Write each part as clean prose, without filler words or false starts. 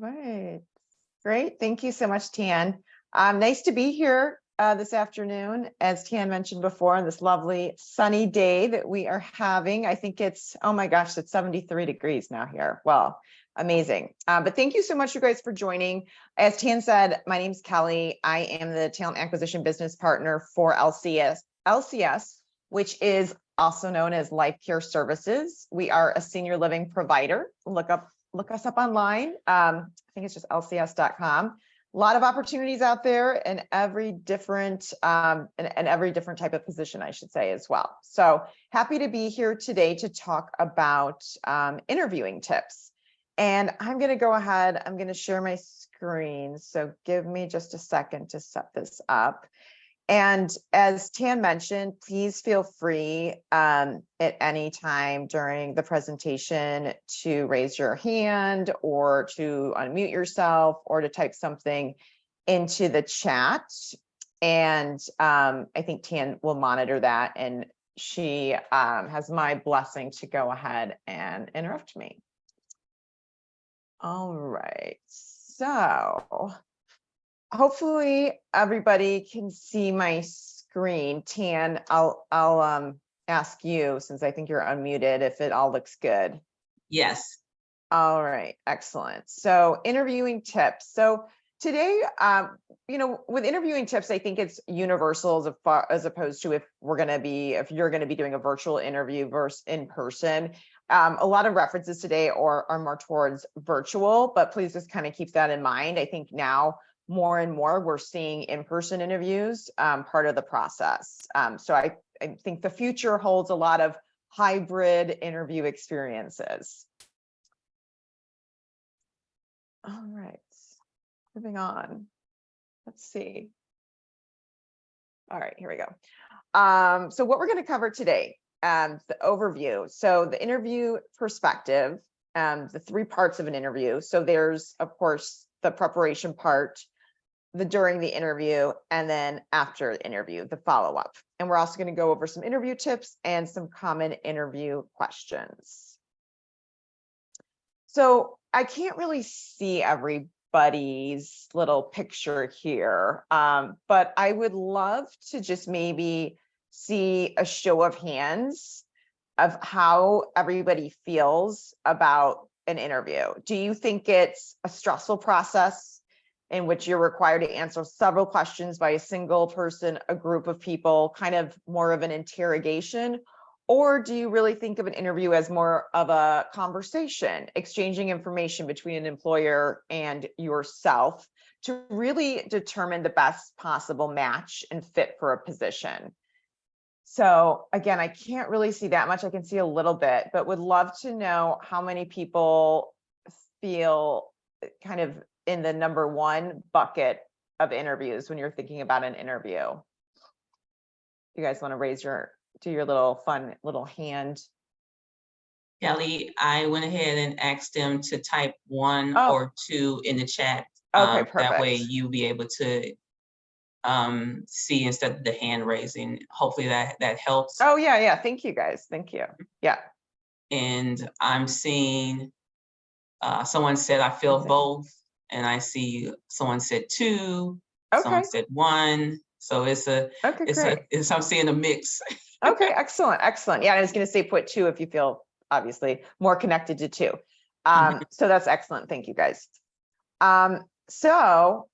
right. Great. Thank you so much, Tan. Nice to be here this afternoon, as Tan mentioned before, on this lovely sunny day that we are having. I think it's, oh my gosh, it's 73 degrees now here. Well, amazing. But thank you so much, you guys, for joining. As Tan said, my name's Kelly. I am the Talent Acquisition Business Partner for LCS, which is also known as Life Care Services. We are a senior living provider. Look us up online. I think it's just lcs.com. A lot of opportunities out there, and every different every different type of position, I should say, as well. So happy to be here today to talk about interviewing tips. And I'm going to go ahead. I'm going to share my screen. So give me just a second to set this up. And as Tan mentioned, please feel free at any time during the presentation to raise your hand or to unmute yourself or to type something into the chat. And I think Tan will monitor that, and she has my blessing to go ahead and interrupt me. All right, so hopefully everybody can see my screen. Tan, I'll ask you, since I think you're unmuted, if it all looks good. Yes. All right, excellent. So interviewing tips. So today, with interviewing tips, I think it's universal as opposed to if you're going to be doing a virtual interview versus in person. A lot of references today are more towards virtual, but please just kind of keep that in mind. I think now more and more we're seeing in-person interviews part of the process. So I think the future holds a lot of hybrid interview experiences. All right, moving on. Let's see. All right, here we go. So what we're going to cover today, the overview. So the interview perspective, the three parts of an interview. So there's, of course, the preparation part, the during the interview, and then after the interview, the follow-up. And we're also going to go over some interview tips and some common interview questions. So I can't really see everybody's little picture here, but I would love to just maybe see a show of hands of how everybody feels about an interview. Do you think it's a stressful process in which you're required to answer several questions by a single person, a group of people, kind of more of an interrogation? Or do you really think of an interview as more of a conversation, exchanging information between an employer and yourself to really determine the best possible match and fit for a position? So again, I can't really see that much. I can see a little bit, but would love to know how many people feel kind of in the number one bucket of interviews when you're thinking about an interview. You guys want to do your little fun little hand? Kelly, I went ahead and asked them to type 1 or 2 in the chat. Okay, perfect. That way you'll be able to see instead of the hand raising. Hopefully that helps. Oh yeah. Thank you guys. Thank you. Yeah. And I'm seeing someone said I feel both, and I see someone said 2. Okay. Someone said 1. So I'm seeing a mix. Okay, excellent. Yeah, I was going to say put 2 if you feel obviously more connected to 2. So that's excellent. Thank you guys. So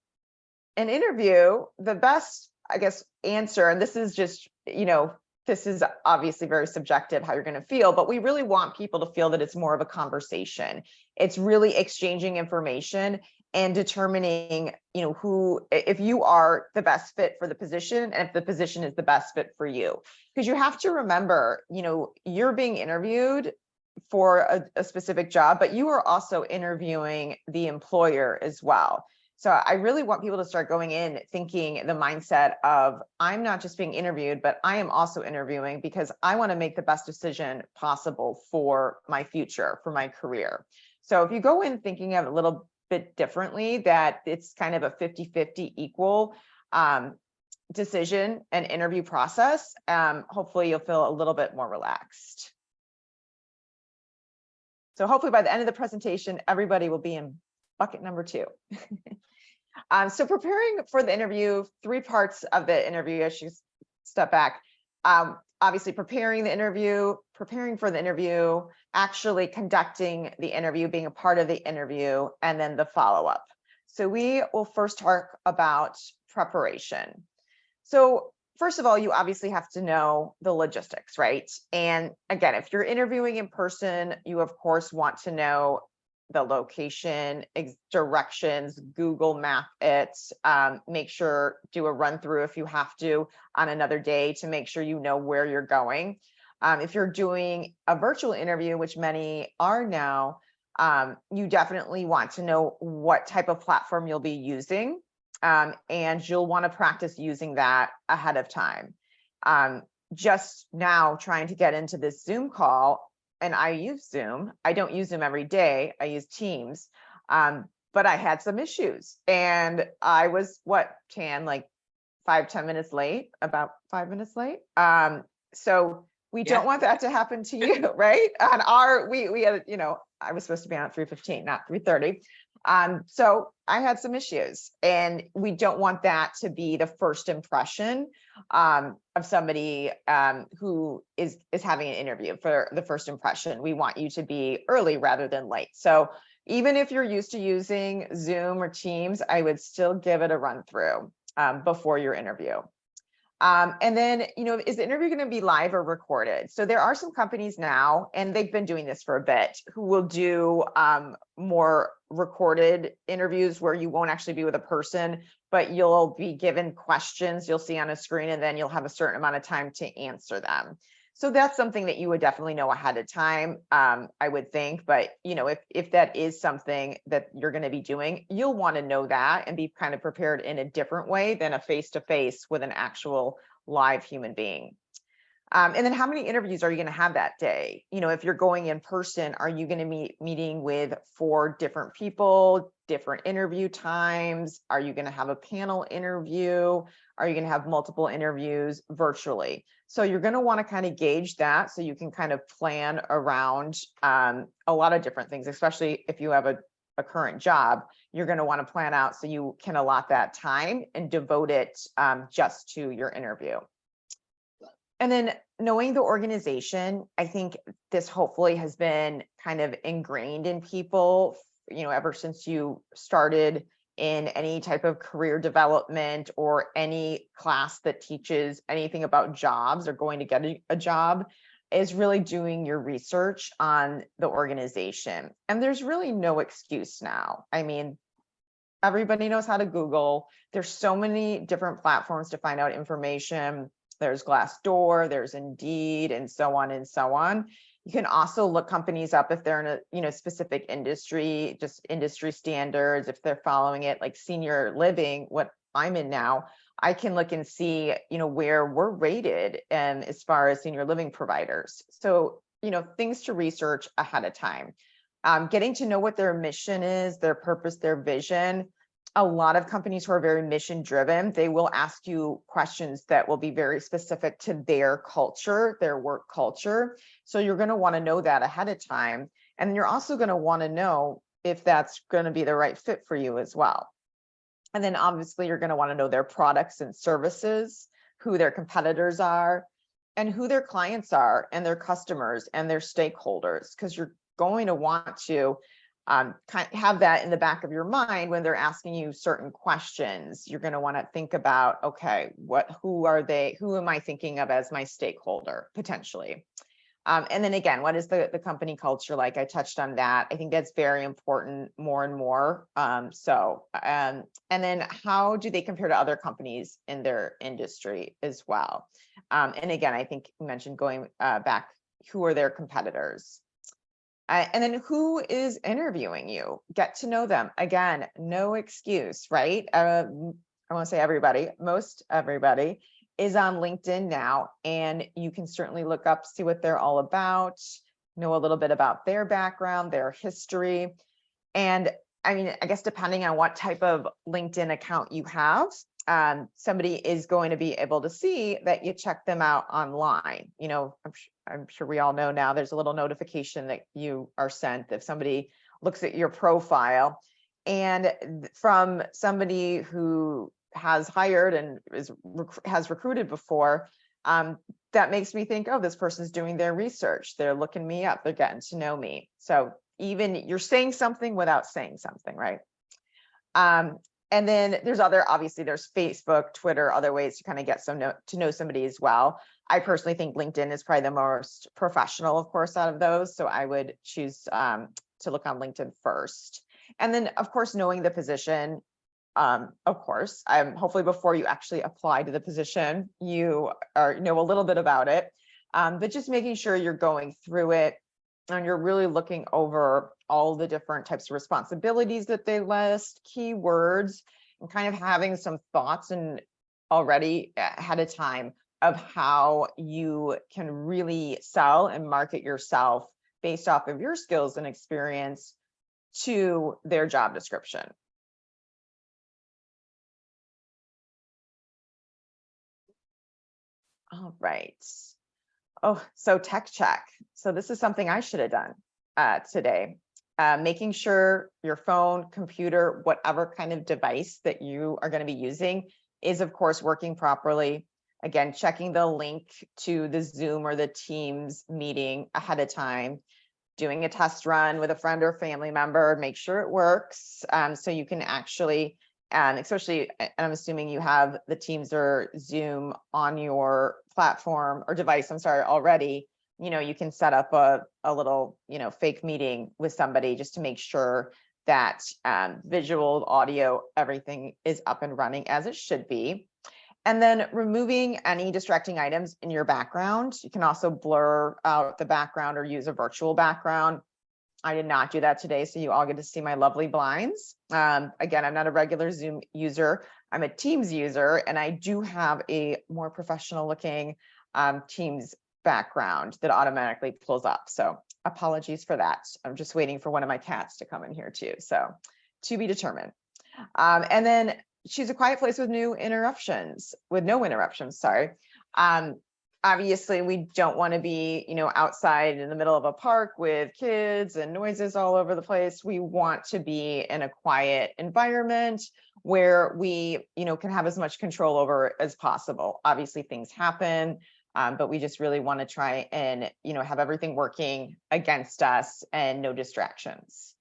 an interview, the best, I guess, answer, and this is just, this is obviously very subjective how you're going to feel, but we really want people to feel that it's more of a conversation. It's really exchanging information and determining, if you are the best fit for the position and if the position is the best fit for you. Because you have to remember, you're being interviewed for a specific job, but you are also interviewing the employer as well. So I really want people to start going in thinking the mindset of, I'm not just being interviewed, but I am also interviewing because I want to make the best decision possible for my future, for my career. So if you go in thinking of it a little bit differently, that it's kind of a 50-50 equal decision and interview process, hopefully you'll feel a little bit more relaxed. So hopefully by the end of the presentation, everybody will be in bucket number 2. So preparing for the interview, 3 parts of the interview. I should step back. Obviously preparing for the interview, actually conducting the interview, being a part of the interview, and then the follow-up. So we will first talk about preparation. So first of all, you obviously have to know the logistics, right? And again, if you're interviewing in person, you of course want to know the location, directions, Google map it, make sure, do a run through if you have to on another day to make sure you know where you're going. If you're doing a virtual interview, which many are now, you definitely want to know what type of platform you'll be using. And you'll want to practice using that ahead of time. Just now trying to get into this Zoom call, and I use Zoom. I don't use Zoom every day. I use Teams. But I had some issues, and I was Tan, like 5-10 minutes late, about 5 minutes late. So we don't want that to happen to you, right? On we had, I was supposed to be on at 3:15, not 3:30. So I had some issues, and we don't want that to be the first impression of somebody who is having an interview. For the first impression, we want you to be early rather than late. So even if you're used to using Zoom or Teams, I would still give it a run through before your interview. And then, is the interview going to be live or recorded? So there are some companies now, and they've been doing this for a bit, who will do more recorded interviews where you won't actually be with a person, but you'll be given questions you'll see on a screen, and then you'll have a certain amount of time to answer them. So that's something that you would definitely know ahead of time, I would think. But, if that is something that you're going to be doing, you'll want to know that and be kind of prepared in a different way than a face-to-face with an actual live human being. And then how many interviews are you going to have that day? If you're going in person, are you going to be meeting with 4 different people, different interview times? Are you going to have a panel interview? Are you going to have multiple interviews virtually? So you're going to want to kind of gauge that so you can kind of plan around a lot of different things, especially if you have a current job. You're going to want to plan out so you can allot that time and devote it just to your interview. And then knowing the organization, I think this hopefully has been kind of ingrained in people, ever since you started in any type of career development or any class that teaches anything about jobs or going to get a job, is really doing your research on the organization. And there's really no excuse now. I mean, everybody knows how to Google. There's so many different platforms to find out information. There's Glassdoor, there's Indeed, and so on and so on. You can also look companies up if they're in a specific industry, just industry standards, if they're following it, like senior living, what I'm in now, I can look and see, where we're rated and as far as senior living providers. So, things to research ahead of time. Getting to know what their mission is, their purpose, their vision. A lot of companies who are very mission driven, they will ask you questions that will be very specific to their culture, their work culture. So you're going to want to know that ahead of time. And you're also going to want to know if that's going to be the right fit for you as well. And then obviously you're going to want to know their products and services, who their competitors are, and who their clients are, and their customers and their stakeholders, because you're going to want to kind of have that in the back of your mind when they're asking you certain questions. You're going to want to think about, okay, who are they? Who am I thinking of as my stakeholder potentially? And then again, what is the company culture like? I touched on that. I think that's very important more and more. And then how do they compare to other companies in their industry as well? And again, I think you mentioned going back, who are their competitors? And then who is interviewing you? Get to know them. Again, no excuse, right? I won't say everybody, most everybody is on LinkedIn now, and you can certainly look up, see what they're all about, know a little bit about their background, their history. And I mean, I guess depending on what type of LinkedIn account you have, somebody is going to be able to see that you check them out online. I'm sure we all know now there's a little notification that you are sent if somebody looks at your profile. And from somebody who has hired and has recruited before, that makes me think, oh, this person's doing their research. They're looking me up. They're getting to know me. So even you're saying something without saying something, right? And then there's obviously there's Facebook, Twitter, other ways to kind of get to know somebody as well. I personally think LinkedIn is probably the most professional, of course, out of those. So I would choose to look on LinkedIn first. And then, of course, knowing the position. Of course, hopefully before you actually apply to the position, you know a little bit about it, but just making sure you're going through it and you're really looking over all the different types of responsibilities that they list, keywords, and kind of having some thoughts and already ahead of time of how you can really sell and market yourself based off of your skills and experience to their job description. All right. Oh, so tech check. So this is something I should have done today. Making sure your phone, computer, whatever kind of device that you are going to be using is, of course, working properly. Again, checking the link to the Zoom or the Teams meeting ahead of time, doing a test run with a friend or family member, make sure it works, so you can actually, especially, and I'm assuming you have the Teams or Zoom on your platform or device, I'm sorry, already, you can set up a little, fake meeting with somebody just to make sure that visual, audio, everything is up and running as it should be. And then removing any distracting items in your background. You can also blur out the background or use a virtual background. I did not do that today, so you all get to see my lovely blinds. Again, I'm not a regular Zoom user. I'm a Teams user, and I do have a more professional looking Teams background that automatically pulls up. So apologies for that. I'm just waiting for one of my cats to come in here too. So to be determined. And then choose a quiet place with no interruptions, sorry. Obviously we don't want to be, outside in the middle of a park with kids and noises all over the place. We want to be in a quiet environment where we, can have as much control over as possible. Obviously things happen, but we just really want to try and, have everything working against us and no distractions.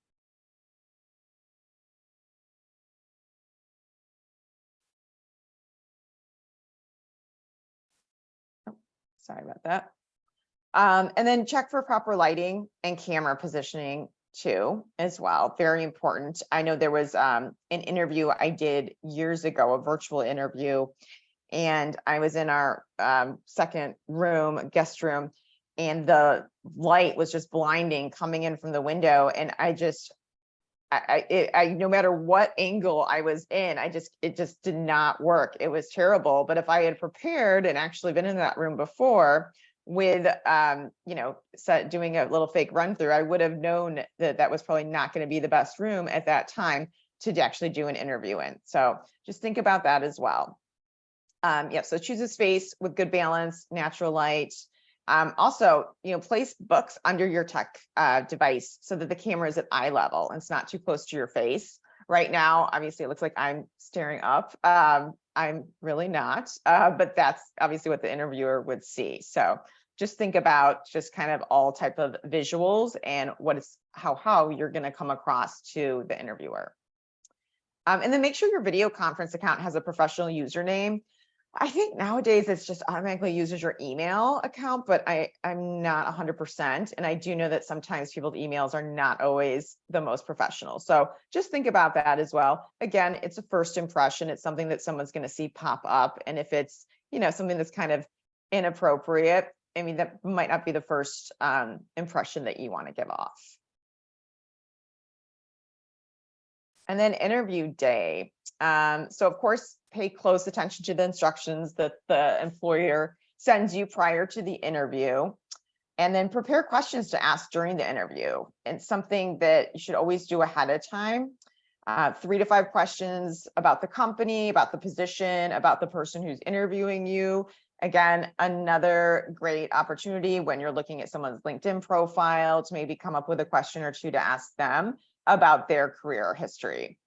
Sorry about that. And then check for proper lighting and camera positioning too, as well. Very important. I know there was an interview I did years ago, a virtual interview, and I was in our second room, guest room, and the light was just blinding coming in from the window. And I no matter what angle I was in, it just did not work. It was terrible. But if I had prepared and actually been in that room before with, doing a little fake run through, I would have known that that was probably not going to be the best room at that time to actually do an interview in. So just think about that as well. So choose a space with good balance, natural light. Also, place books under your tech device so that the camera is at eye level and it's not too close to your face. Right now, obviously, it looks like I'm staring up. I'm really not, but that's obviously what the interviewer would see. So just think about just kind of all type of visuals and how you're going to come across to the interviewer. And then make sure your video conference account has a professional username. I think nowadays it's just automatically uses your email account, but I'm not 100%. And I do know that sometimes people's emails are not always the most professional. So just think about that as well. Again, it's a first impression. It's something that someone's going to see pop up. And if it's, something that's kind of inappropriate, I mean, that might not be the first impression that you want to give off. And then interview day. So of course, pay close attention to the instructions that the employer sends you prior to the interview, and then prepare questions to ask during the interview. And something that you should always do ahead of time, 3 to 5 questions about the company, about the position, about the person who's interviewing you. Again, another great opportunity when you're looking at someone's LinkedIn profile to maybe come up with a question or two to ask them. about their career history.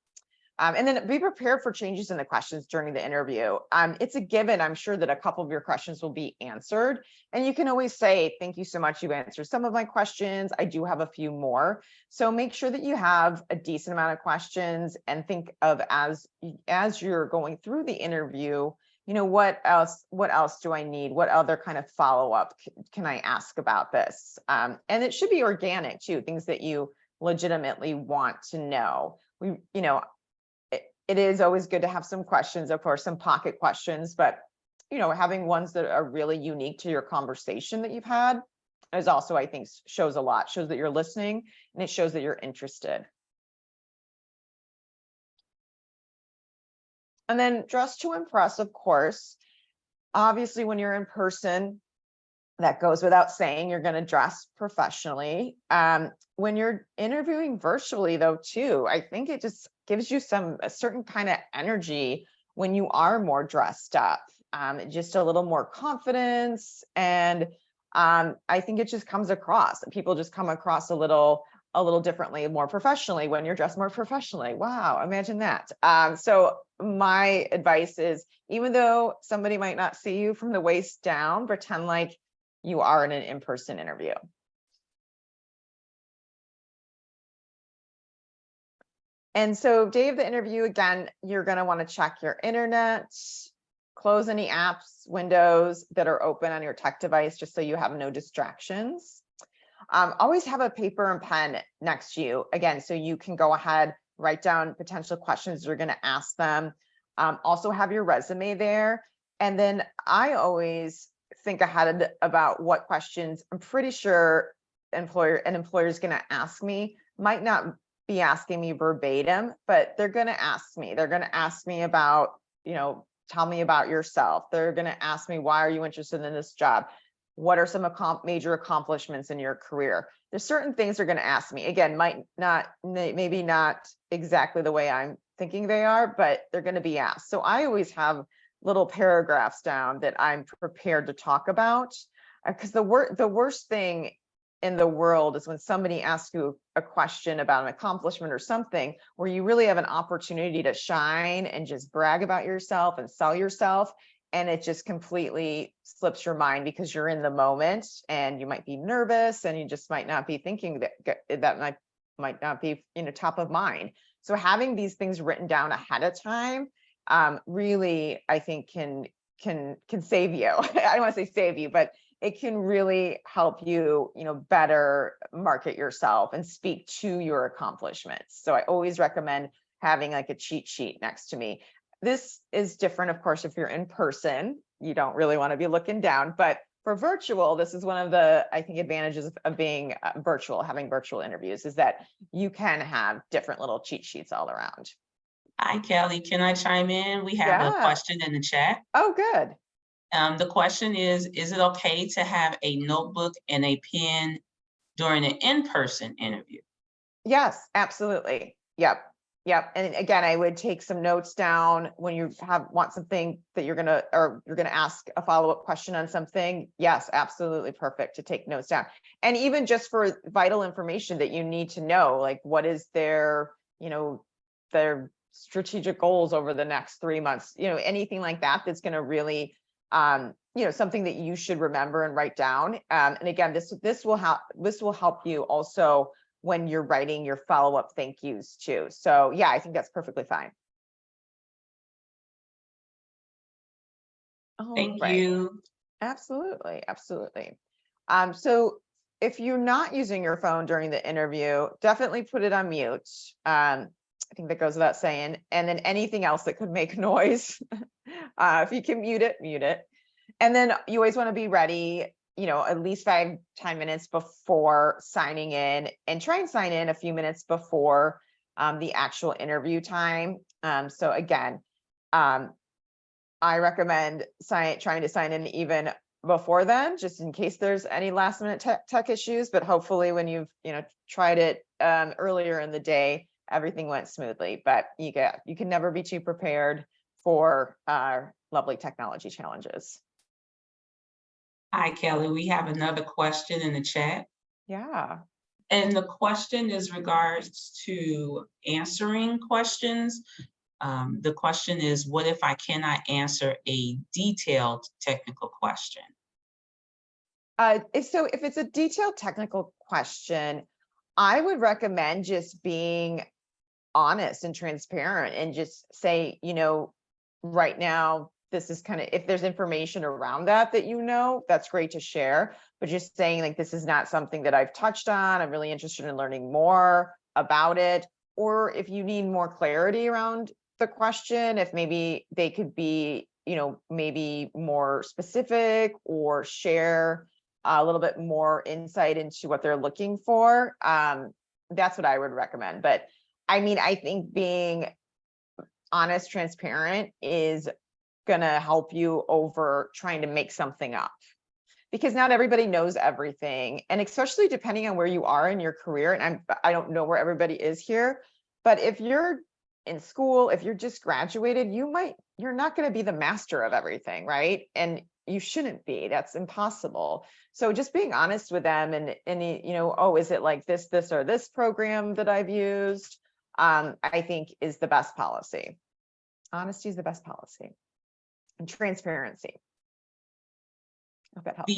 And then be prepared for changes in the questions during the interview. It's a given, I'm sure, that a couple of your questions will be answered. And you can always say, thank you so much, you've answered some of my questions. I do have a few more. So make sure that you have a decent amount of questions, and think of, as you're going through the interview, what else do I need? What other kind of follow-up can I ask about this? And it should be organic too, things that you legitimately want to know. It is always good to have some questions, of course, some pocket questions, but having ones that are really unique to your conversation that you've had is also, I think, shows a lot, shows that you're listening, and it shows that you're interested. And then dress to impress, of course. Obviously, when you're in person, that goes without saying, you're going to dress professionally. When you're interviewing virtually, though, too, I think it just gives you a certain kind of energy when you are more dressed up, just a little more confidence. And I think it just comes across, people just come across a little differently, more professionally when you're dressed more professionally. Wow, imagine that. So my advice is, even though somebody might not see you from the waist down, pretend like you are in an in-person interview. And so day of the interview, again, you're going to want to check your internet, close any apps, windows that are open on your tech device, just so you have no distractions. Always have a paper and pen next to you, again, so you can go ahead, write down potential questions you're going to ask them. Also have your resume there. And then I always think ahead about what questions I'm pretty sure an employer is going to ask me. Might not be asking me verbatim, but they're going to ask me. They're going to ask me about, tell me about yourself. They're going to ask me, why are you interested in this job? What are some major accomplishments in your career? There's certain things they're going to ask me. Again, maybe not exactly the way I'm thinking they are, but they're going to be asked. So I always have little paragraphs down that I'm prepared to talk about, because the worst thing in the world is when somebody asks you a question about an accomplishment or something where you really have an opportunity to shine and just brag about yourself and sell yourself, and it just completely slips your mind because you're in the moment and you might be nervous and you just might not be thinking that might not be top of mind. So having these things written down ahead of time really, I think, can save you. I don't want to say save you, but it can really help you, better market yourself and speak to your accomplishments. So I always recommend having like a cheat sheet next to me. This is different, of course, if you're in person, you don't really want to be looking down, but for virtual, this is one of the, I think, advantages of being virtual, having virtual interviews, is that you can have different little cheat sheets all around. Hi, Kelly. Can I chime in? We have a question in the chat. Oh, good. The question is it okay to have a notebook and a pen during an in-person interview? Yes, absolutely. Yep. And again, I would take some notes down when you want something that you're gonna ask a follow-up question on something. Yes, absolutely perfect to take notes down. And even just for vital information that you need to know, like what is their strategic goals over the next 3 months, anything like that, that's going to really, something that you should remember and write down. And again, this will help you also when you're writing your follow-up thank yous too. So yeah, I think that's perfectly fine. Thank you. Absolutely. So if you're not using your phone during the interview, definitely put it on mute. I think that goes without saying. And then anything else that could make noise, if you can mute it. And then you always want to be ready, at least 5-10 minutes before signing in, and try and sign in a few minutes before the actual interview time. So again, I recommend trying to sign in even before then, just in case there's any last minute tech issues. But hopefully when you've tried it earlier in the day, everything went smoothly. But you can never be too prepared for lovely technology challenges. Hi, Kelly. We have another question in the chat. Yeah. And the question is regards to answering questions. The question is, what if I cannot answer a detailed technical question? So if it's a detailed technical question, I would recommend just being honest and transparent and just say, right now, this is kind of, if there's information around that, that's great to share, but just saying like, this is not something that I've touched on. I'm really interested in learning more about it. Or if you need more clarity around the question, if maybe they could be, maybe more specific or share a little bit more insight into what they're looking for. That's what I would recommend. But I mean, I think being honest, transparent is going to help you over trying to make something up, because not everybody knows everything. And especially depending on where you are in your career. And I don't know where everybody is here, but if you're in school, if you're just graduated, you're not going to be the master of everything, right? And you shouldn't be. That's impossible. So just being honest with them and oh, is it like this, or this program that I've used? I think is the best policy. Honesty is the best policy, and transparency. I hope that helps.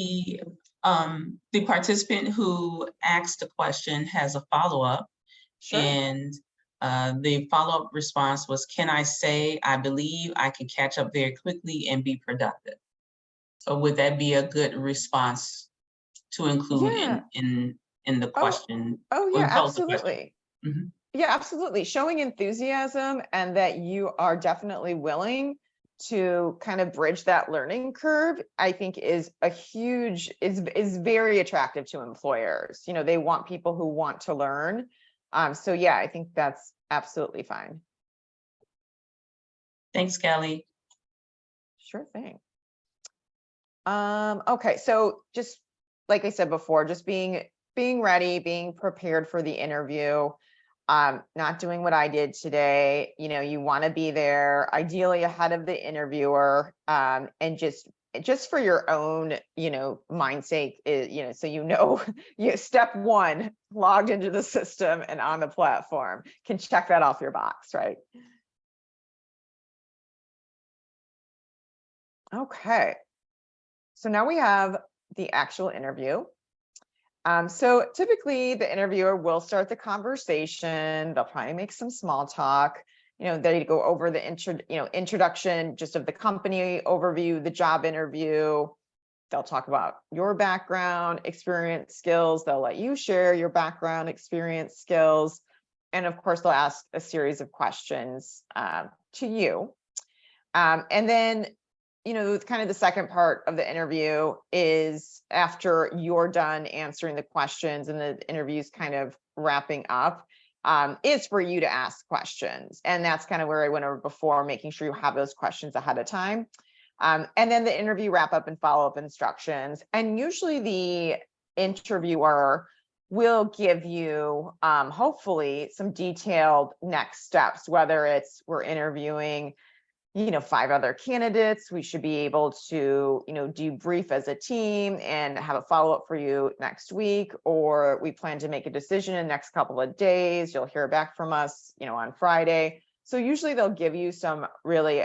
The participant who asked the question has a follow-up. Sure. And the follow-up response was, can I say, I believe I can catch up very quickly and be productive? So would that be a good response to include in the question? Oh yeah, absolutely. Mm-hmm. Yeah, absolutely. Showing enthusiasm and that you are definitely willing to kind of bridge that learning curve, I think is very attractive to employers. They want people who want to learn. So yeah, I think that's absolutely fine. Thanks, Kelly. Sure thing. Okay, so just like I said before, just being ready, being prepared for the interview. Not doing what I did today. You want to be there ideally ahead of the interviewer, and just for your own, mind's sake, so step one, logged into the system and on the platform, can check that off your box, right? Okay. So now we have the actual interview. So typically the interviewer will start the conversation. They'll probably make some small talk. They go over the introduction, just of the company overview, the job interview. They'll talk about your background, experience, skills. They'll let you share your background, experience, skills. And of course, they'll ask a series of questions to you. And then kind of the second part of the interview is after you're done answering the questions and the interview's kind of wrapping up, is for you to ask questions. And that's kind of where I went over before, making sure you have those questions ahead of time. And then the interview wrap up and follow up instructions. And usually the interviewer will give you, hopefully, some detailed next steps, whether it's we're interviewing 5 other candidates, we should be able to, debrief as a team and have a follow-up for you next week, or we plan to make a decision in the next couple of days. You'll hear back from us, on Friday. So usually they'll give you some really,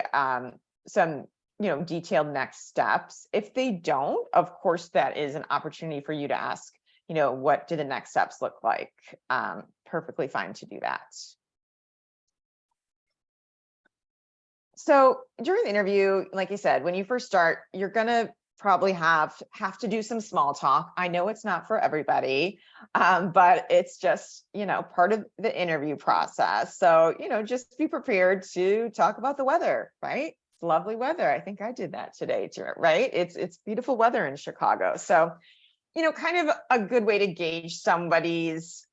detailed next steps. If they don't, of course, that is an opportunity for you to ask, what do the next steps look like? Perfectly fine to do that. So during the interview, like I said, when you first start, you're going to probably have to do some small talk. I know it's not for everybody, but it's just, part of the interview process. So, just be prepared to talk about the weather, right? It's lovely weather. I think I did that today too, right? It's beautiful weather in Chicago. So, kind of a good way to gauge somebody's,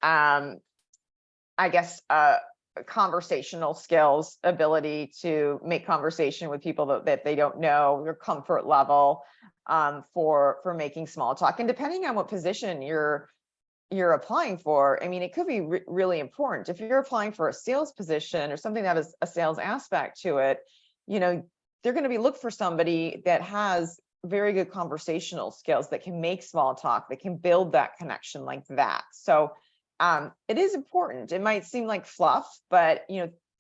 conversational skills, ability to make conversation with people that they don't know, your comfort level for making small talk. And depending on what position you're applying for, I mean, it could be really important. If you're applying for a sales position or something that has a sales aspect to it, they're going to be looking for somebody that has very good conversational skills, that can make small talk, that can build that connection like that. So it is important. It might seem like fluff, but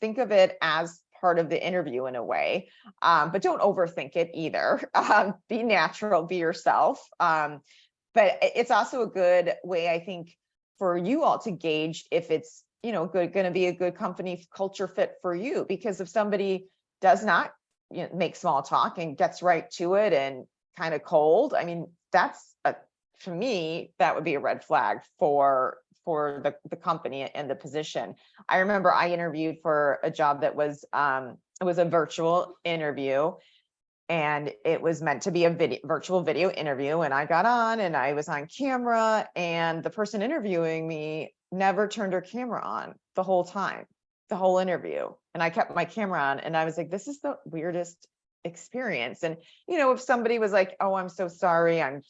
think of it as part of the interview in a way. But don't overthink it either. Be natural, be yourself. But it's also a good way, I think, for you all to gauge if it's going to be a good company culture fit for you. Because if somebody does not make small talk and gets right to it and kind of cold, I mean, for me, that would be a red flag for the company and the position. I remember I interviewed for a job that was it was a virtual interview, and it was meant to be a virtual video interview. And I got on and I was on camera, and the person interviewing me never turned her camera on the whole time, the whole interview. And I kept my camera on, and I was like, this is the weirdest experience. And if somebody was like, oh, I'm so sorry, I'm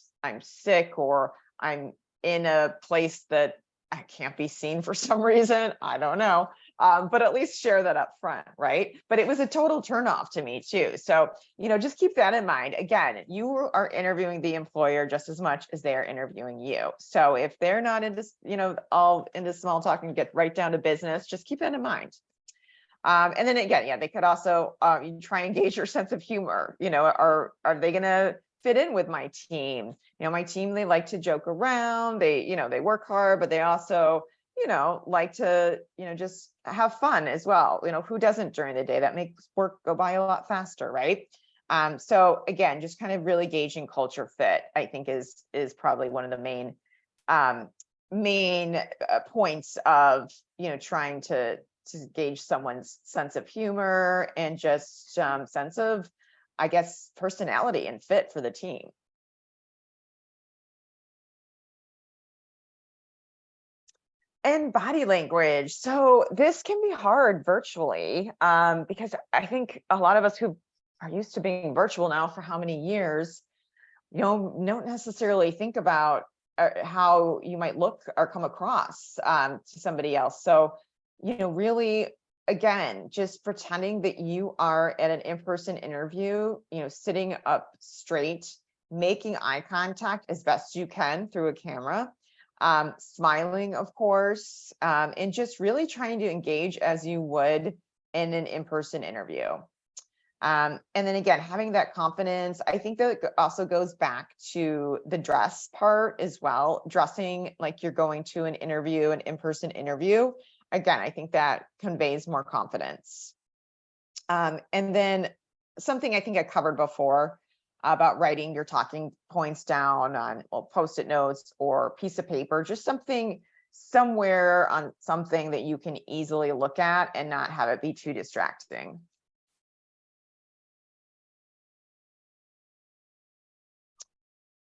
sick, or I'm in a place that I can't be seen for some reason, I don't know. But at least share that up front, right? But it was a total turnoff to me too. So, just keep that in mind. Again, you are interviewing the employer just as much as they're interviewing you. So if they're not into, all into small talk and get right down to business, just keep that in mind. And then again, yeah, they could also try and gauge your sense of humor. Are they going to fit in with my team? My team, they like to joke around. They work hard, but they also, like to, just have fun as well. Who doesn't during the day? That makes work go by a lot faster, right? So again, just kind of really gauging culture fit, I think is probably one of the main points of, trying to gauge someone's sense of humor and just sense of, I guess, personality and fit for the team. And body language. So this can be hard virtually because I think a lot of us who are used to being virtual now for how many years, don't necessarily think about how you might look or come across to somebody else. So, really, again, just pretending that you are at an in-person interview, sitting up straight, making eye contact as best you can through a camera. Smiling, of course, and just really trying to engage as you would in an in-person interview. And then again, having that confidence, I think that also goes back to the dress part as well. Dressing like you're going to an interview, an in-person interview. Again, I think that conveys more confidence. And then something I think I covered before about writing your talking points down on Post-it notes or piece of paper, just something somewhere on something that you can easily look at and not have it be too distracting.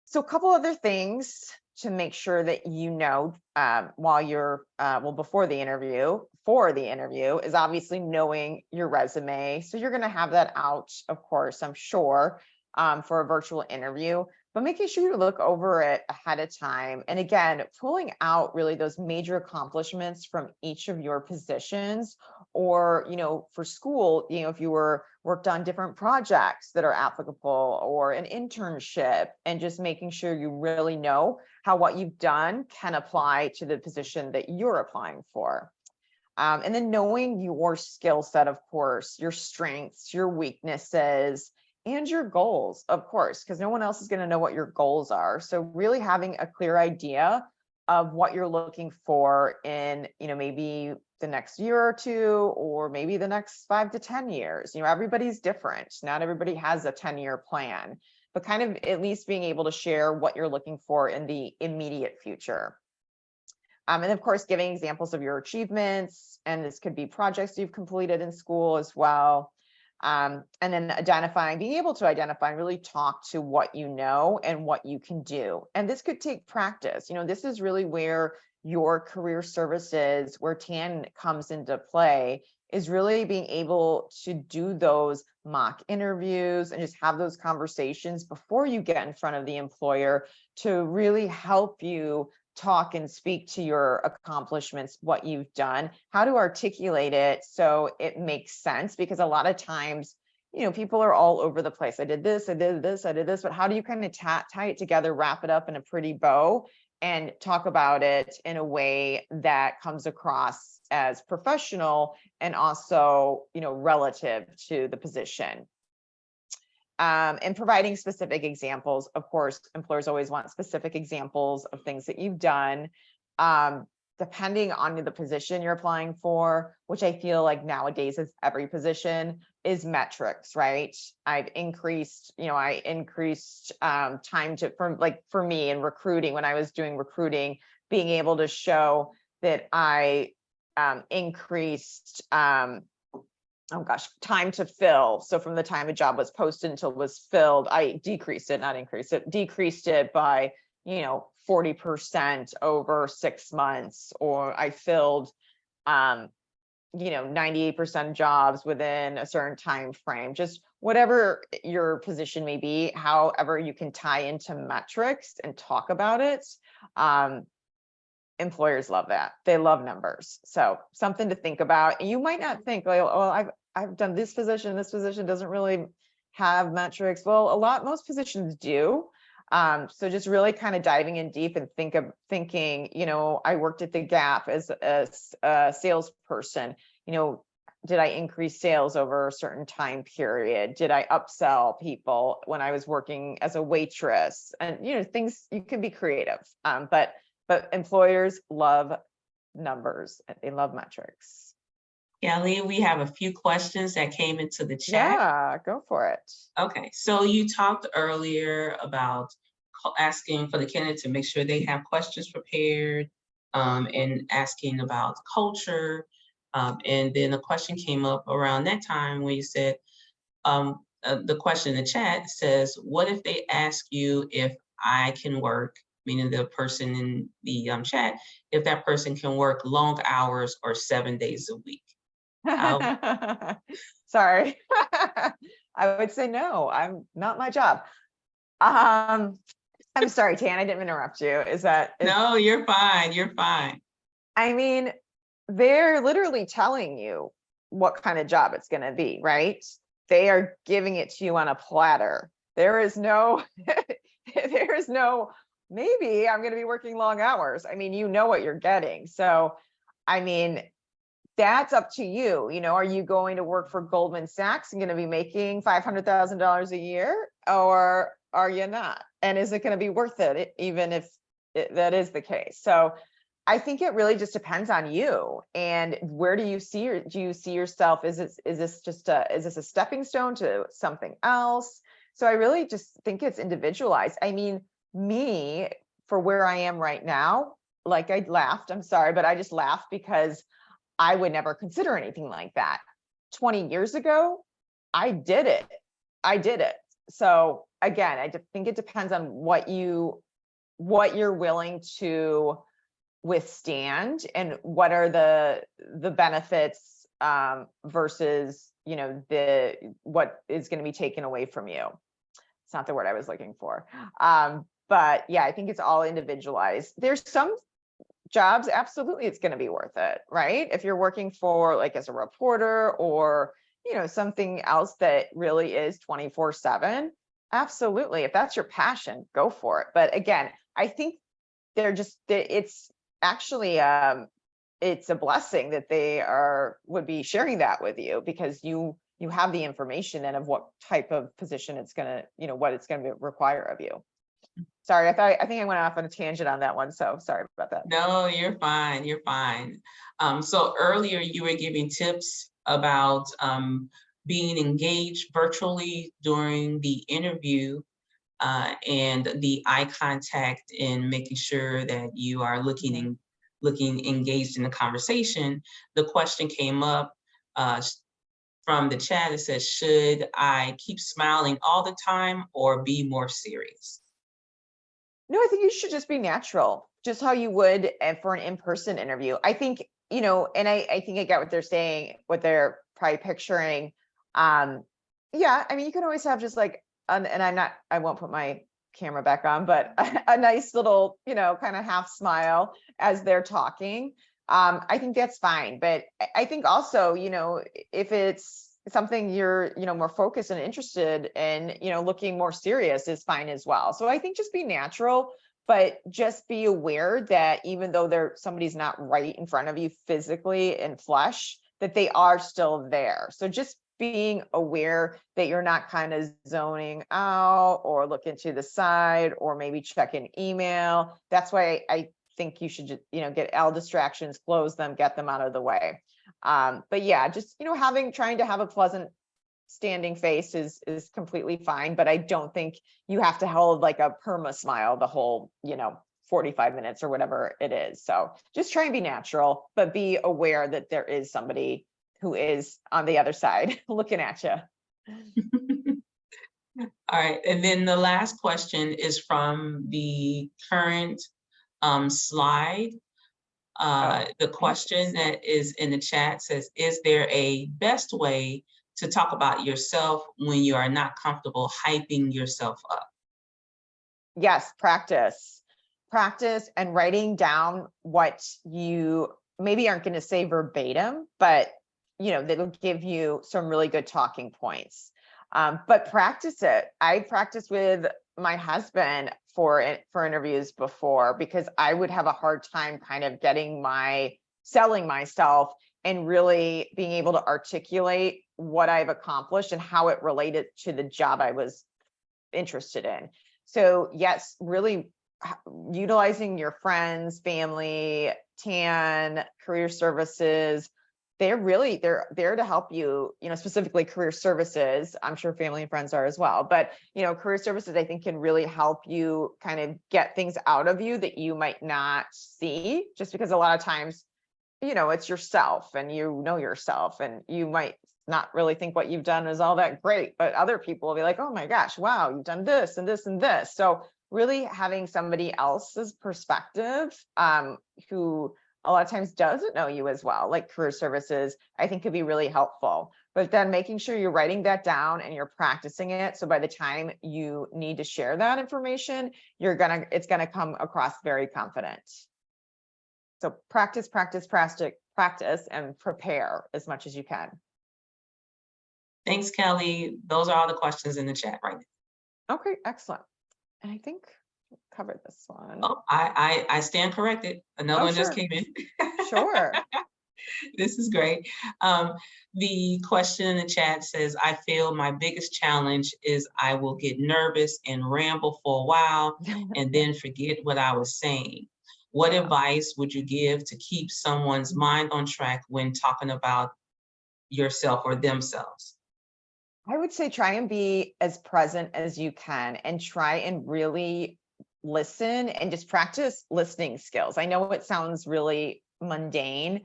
So a couple other things to make sure that while you're before the interview, for the interview, is obviously knowing your resume. So you're going to have that out, of course, I'm sure, for a virtual interview, but making sure you look over it ahead of time. And again, pulling out really those major accomplishments from each of your positions, or, for school, if you worked on different projects that are applicable, or an internship, and just making sure you really know how what you've done can apply to the position that you're applying for. And then knowing your skill set, of course, your strengths, your weaknesses, and your goals, of course, because no one else is going to know what your goals are. So really having a clear idea of what you're looking for in, maybe the next year or two, or maybe the next 5 to 10 years. Everybody's different. Not everybody has a 10-year plan, but kind of at least being able to share what you're looking for in the immediate future. And of course, giving examples of your achievements, and this could be projects you've completed in school as well. And then being able to identify and really talk to what you know and what you can do. And this could take practice. This is really where your career services, where TAN comes into play, is really being able to do those mock interviews and just have those conversations before you get in front of the employer to really help you talk and speak to your accomplishments, what you've done, how to articulate it so it makes sense. Because a lot of times, people are all over the place. I did this, I did this, I did this, but how do you kind of tie it together, wrap it up in a pretty bow, and talk about it in a way that comes across as professional and also, relative to the position. And providing specific examples. Of course, employers always want specific examples of things that you've done. Depending on the position you're applying for, which I feel like nowadays is every position, is metrics, right? I increased time for me in recruiting, when I was doing recruiting, being able to show that I increased time to fill. So from the time a job was posted until it was filled, I decreased it by 40% over 6 months, or I filled 98% of jobs within a certain time frame. Just whatever your position may be, however you can tie into metrics and talk about it. Employers love that. They love numbers. So something to think about. And you might not think, like, oh, I've done this position doesn't really have metrics. Well, most positions do. So just really kind of diving in deep and thinking, I worked at the Gap as a salesperson, did I increase sales over a certain time period? Did I upsell people when I was working as a waitress? And, things, you can be creative. But employers love numbers. They love metrics. Kelly, we have a few questions that came into the chat. Yeah, go for it. Okay, so you talked earlier about asking for the candidate to make sure they have questions prepared, and asking about culture. And then a question came up around that time where you said, the question in the chat says, what if they ask you if I can work, meaning the person in the chat, if that person can work long hours or 7 days a week? Sorry. I would say no, I'm not my job. I'm sorry, Tan, I didn't interrupt you. No, you're fine. You're fine. I mean, they're literally telling you what kind of job it's going to be, right? They are giving it to you on a platter. There is no, maybe I'm going to be working long hours. I mean, you know what you're getting. So, I mean, that's up to you. Are you going to work for Goldman Sachs and going to be making $500,000 a year, or are you not? And is it going to be worth it, even if that is the case? So I think it really just depends on you. And where do you see yourself? Is this a stepping stone to something else? So I really just think it's individualized. I mean, me, for where I am right now, like, I laughed, I'm sorry, but I just laughed because I would never consider anything like that. 20 years ago, I did it. So again, I think it depends on what you're willing to withstand and what are the benefits versus, what is going to be taken away from you. It's not the word I was looking for. But yeah, I think it's all individualized. There's some jobs, absolutely, it's going to be worth it, right? If you're working for, like, as a reporter or, something else that really is 24/7, absolutely. If that's your passion, go for it. But again, I think it's actually, it's a blessing that they would be sharing that with you, because you have the information and of what type of position it's going to, what it's going to require of you. Sorry, I think I went off on a tangent on that one, so sorry about that. No, you're fine. You're fine. So earlier you were giving tips about being engaged virtually during the interview, and the eye contact, and making sure that you are looking engaged in the conversation. The question came up from the chat. It says, should I keep smiling all the time or be more serious? No, I think you should just be natural, just how you would for an in-person interview. I think, and I think I get what they're saying, what they're probably picturing. Yeah, I mean, you can always have just like, and I won't put my camera back on, but a nice little, kind of half smile as they're talking. I think that's fine. But I think also, if it's something you're, more focused and interested in, looking more serious is fine as well. So I think just be natural, but just be aware that even though somebody's not right in front of you physically in flesh, that they are still there. So just being aware that you're not kind of zoning out or looking to the side or maybe check an email. That's why I think you should just, get all distractions, close them, get them out of the way. But yeah, just, trying to have a pleasant standing face is completely fine, but I don't think you have to hold like a perma smile the whole, 45 minutes or whatever it is. So just try and be natural, but be aware that there is somebody who is on the other side looking at you. All right, and then the last question is from the current slide. The question that is in the chat says, is there a best way to talk about yourself when you are not comfortable hyping yourself up? Yes, practice. Practice and writing down what you maybe aren't going to say verbatim, but that'll give you some really good talking points. But practice it. I practiced with my husband for interviews before because I would have a hard time kind of selling myself and really being able to articulate what I've accomplished and how it related to the job I was interested in. So yes, really utilizing your friends, family, TAN, career services, they're there to help you, specifically career services. I'm sure family and friends are as well, but career services I think can really help you kind of get things out of you that you might not see, just because a lot of times, it's yourself and yourself, and you might not really think what you've done is all that great, but other people will be like, oh my gosh, wow, you've done this and this and this. So really having somebody else's perspective, who a lot of times doesn't know you as well, like career services, I think could be really helpful. But then making sure you're writing that down and you're practicing it. So by the time you need to share that information, it's gonna come across very confident. So practice, and prepare as much as you can. Thanks, Kelly. Those are all the questions in the chat right now. Okay, excellent. And I think we covered this one. Oh, I stand corrected. Another one just came in. Sure. This is great. The question in the chat says, I feel my biggest challenge is I will get nervous and ramble for a while and then forget what I was saying. What advice would you give to keep someone's mind on track when talking about yourself or themselves? I would say try and be as present as you can and try and really listen and just practice listening skills. I know it sounds really mundane,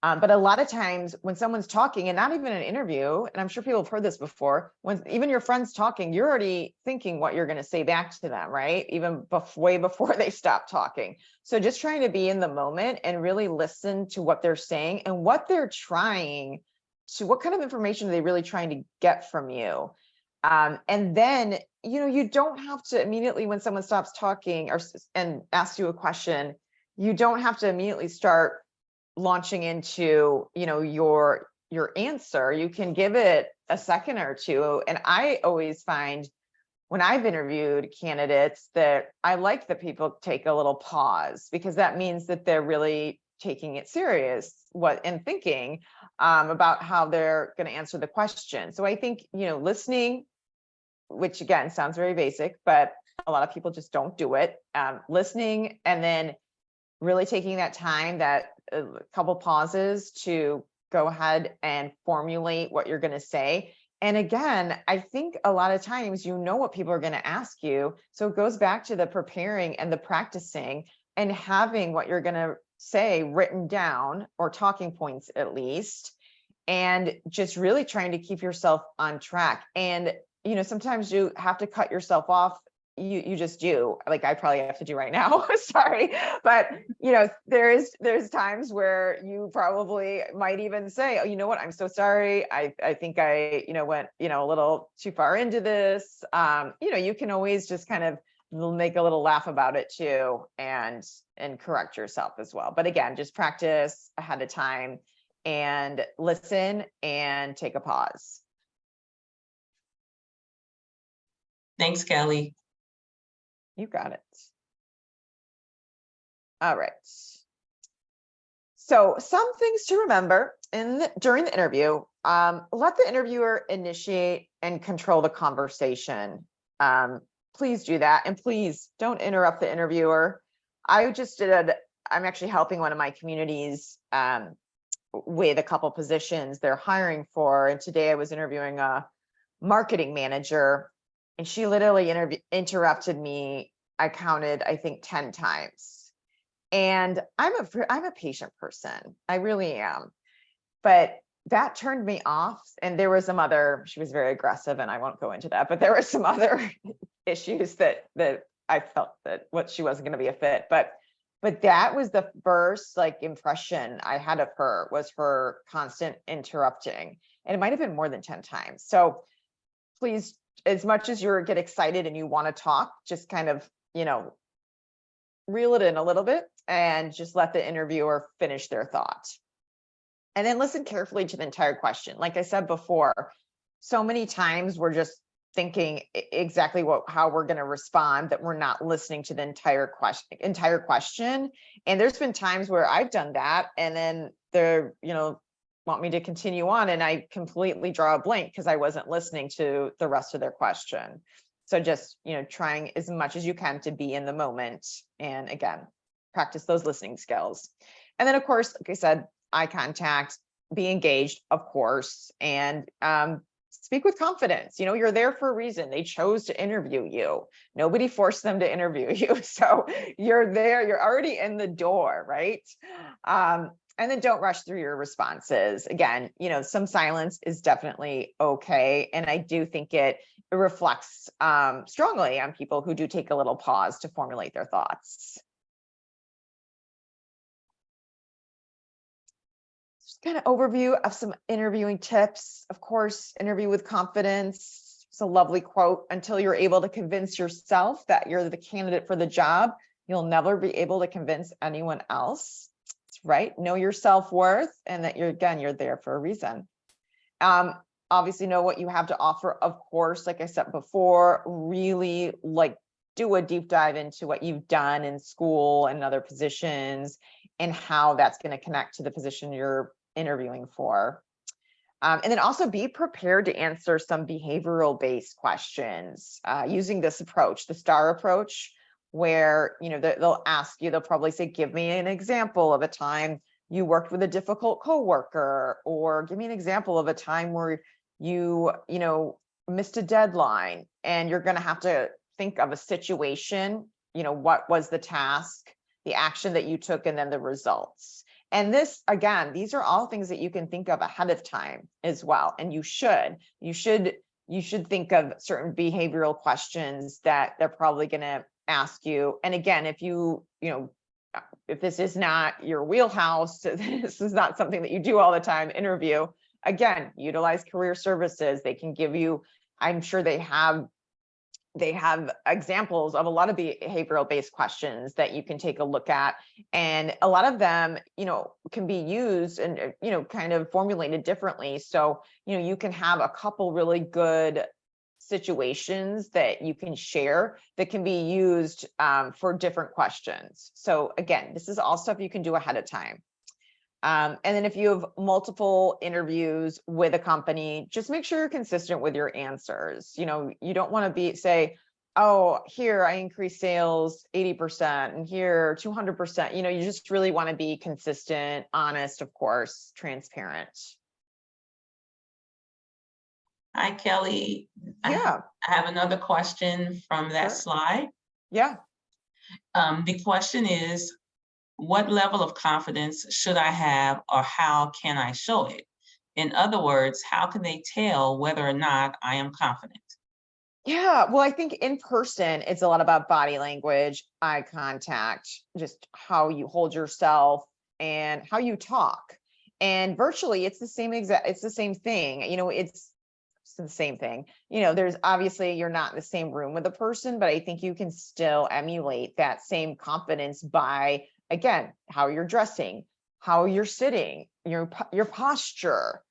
but a lot of times when someone's talking, and not even an interview, and I'm sure people have heard this before, when even your friend's talking, you're already thinking what you're going to say back to them, right? Even way before they stop talking. So just trying to be in the moment and really listen to what they're saying and what they're trying to, what kind of information are they really trying to get from you? And then, you don't have to immediately, when someone stops talking and asks you a question, you don't have to immediately start launching into, your answer. You can give it a second or two. And I always find when I've interviewed candidates that I like that people take a little pause, because that means that they're really taking it serious and thinking about how they're going to answer the question. So I think, listening, which again sounds very basic, but a lot of people just don't do it. Listening and then really taking that time, that a couple pauses to go ahead and formulate what you're going to say. And again, I think a lot of times what people are going to ask you. So it goes back to the preparing and the practicing and having what you're going to say written down, or talking points at least, and just really trying to keep yourself on track. And sometimes you have to cut yourself off. You just do, like I probably have to do right now. Sorry, but there's times where you probably might even say, oh, you know what, I'm so sorry, I think I went a little too far into this. You can always just kind of make a little laugh about it too, and correct yourself as well. But again, just practice ahead of time and listen and take a pause. Thanks, Kelly. You got it. All right. So some things to remember during the interview. Let the interviewer initiate and control the conversation. Please do that, and please don't interrupt the interviewer. I'm actually helping one of my communities with a couple positions they're hiring for, and today I was interviewing a marketing manager, and she literally interrupted me. I counted, I think, 10 times. And I'm a patient person. I really am. But that turned me off. And there was she was very aggressive, and I won't go into that, but there were some other issues that I felt that she wasn't going to be a fit. But that was the first impression I had of her, was her constant interrupting. And it might have been more than 10 times. So please, as much as you get excited and you want to talk, just kind of, reel it in a little bit and just let the interviewer finish their thought. And then listen carefully to the entire question. Like I said before, so many times we're just thinking exactly how we're going to respond, that we're not listening to the entire question. And there's been times where I've done that, and then they're, want me to continue on, and I completely draw a blank because I wasn't listening to the rest of their question. So just, trying as much as you can to be in the moment. And again, practice those listening skills. And then, of course, like I said, eye contact, be engaged, of course, and speak with confidence. You're there for a reason. They chose to interview you. Nobody forced them to interview you. So you're there, you're already in the door, right? And then don't rush through your responses. Again, some silence is definitely okay. And I do think it reflects strongly on people who do take a little pause to formulate their thoughts. Just kind of overview of some interviewing tips. Of course, interview with confidence. It's a lovely quote. Until you're able to convince yourself that you're the candidate for the job, you'll never be able to convince anyone else. Right? Know your self-worth, and that you're there for a reason. Obviously know what you have to offer. Of course, like I said before, really do a deep dive into what you've done in school and other positions, and how that's going to connect to the position you're interviewing for. And then also be prepared to answer some behavioral based questions using this approach, the STAR approach, where they'll ask you, they'll probably say, give me an example of a time you worked with a difficult coworker, or give me an example of a time where you missed a deadline, and you're going to have to think of a situation, what was the task, the action that you took, and then the results. And this, again, these are all things that you can think of ahead of time as well. And you should think of certain behavioral questions that they're probably going to ask you. And again, if this is not your wheelhouse, this is not something that you do all the time, interview, again, utilize career services. They can give you, I'm sure they have examples of a lot of behavioral based questions that you can take a look at. And a lot of them, can be used and, kind of formulated differently. So, you can have a couple really good situations that you can share that can be used for different questions. So again, this is all stuff you can do ahead of time. And then if you have multiple interviews with a company, just make sure you're consistent with your answers. You don't want to say, oh, here I increased sales 80% and here 200%. You just really want to be consistent, honest, of course, transparent. Hi, Kelly. Yeah. I have another question from that slide. Yeah. The question is, what level of confidence should I have, or how can I show it? In other words, how can they tell whether or not I am confident? Yeah, well, I think in person, it's a lot about body language, eye contact, just how you hold yourself and how you talk. And virtually, it's the same thing. It's the same thing. There's obviously, you're not in the same room with a person, but I think you can still emulate that same confidence by, again, how you're dressing, how you're sitting, your posture.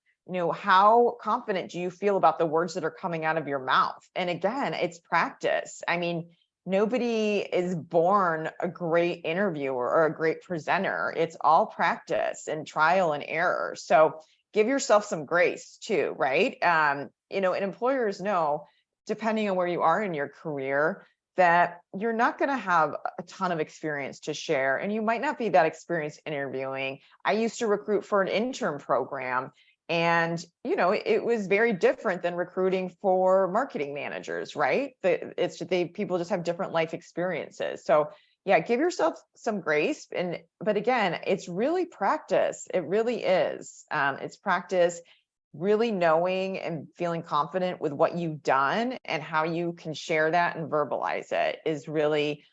How confident do you feel about the words that are coming out of your mouth? And again, it's practice. I mean, nobody is born a great interviewer or a great presenter. It's all practice and trial and error. So give yourself some grace too, right? And employers know, depending on where you are in your career, that you're not going to have a ton of experience to share, and you might not be that experienced interviewing. I used to recruit for an intern program, and it was very different than recruiting for marketing managers, right? People just have different life experiences. So yeah, give yourself some grace. But again, it's really practice. It really is. It's practice, really knowing and feeling confident with what you've done and how you can share that and verbalize it is really,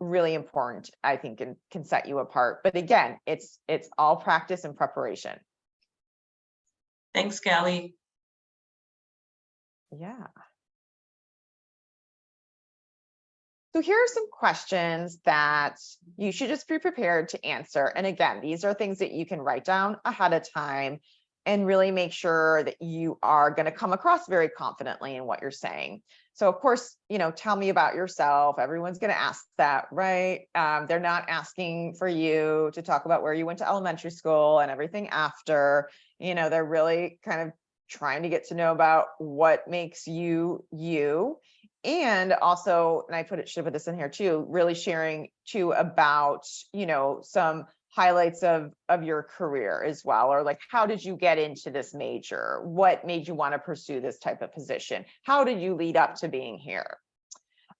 really important, I think, and can set you apart. But again, it's all practice and preparation. Thanks, Kelly. Yeah. So here are some questions that you should just be prepared to answer. And again, these are things that you can write down ahead of time and really make sure that you are going to come across very confidently in what you're saying. So of course, tell me about yourself. Everyone's going to ask that, right? They're not asking for you to talk about where you went to elementary school and everything after. They're really kind of trying to get to know about what makes you you. And also, and I should put this in here too, really sharing too about, some highlights of your career as well, or like, how did you get into this major? What made you want to pursue this type of position? How did you lead up to being here?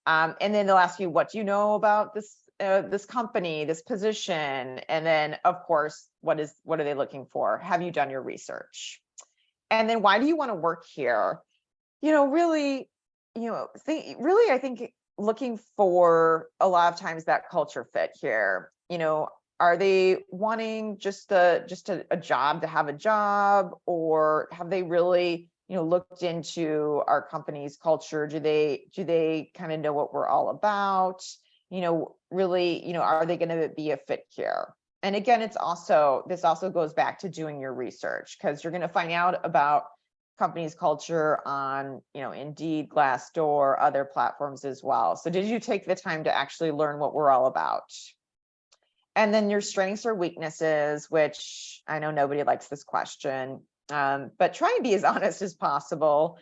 And then they'll ask you, what do you know about this company, this position? And then of course, what are they looking for? Have you done your research? And then why do you want to work here? Really, I think looking for a lot of times that culture fit here. Are they wanting just a job to have a job, or have they really looked into our company's culture? Do they kind of know what we're all about? Really, are they going to be a fit here? And again, this also goes back to doing your research, because you're going to find out about company's culture on, Indeed, Glassdoor, other platforms as well. So did you take the time to actually learn what we're all about? And then your strengths or weaknesses, which I know nobody likes this question, but try and be as honest as possible.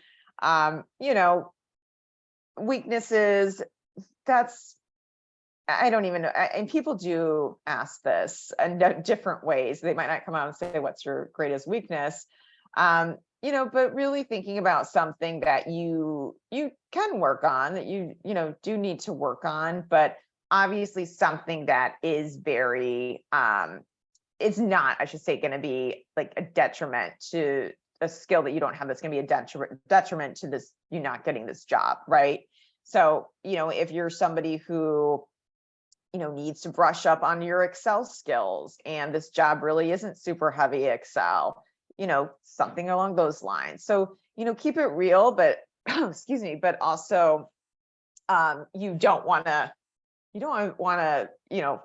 Weaknesses, I don't even know. And people do ask this in different ways. They might not come out and say, what's your greatest weakness? But really thinking about something that you can work on, that you do need to work on, but obviously something that is very, it's not, I should say, going to be like a detriment to a skill that you don't have. That's going to be a detriment to this, you not getting this job, right? So, if you're somebody who, needs to brush up on your Excel skills, and this job really isn't super heavy Excel, something along those lines. So, keep it real, but excuse me, but also, you don't want to,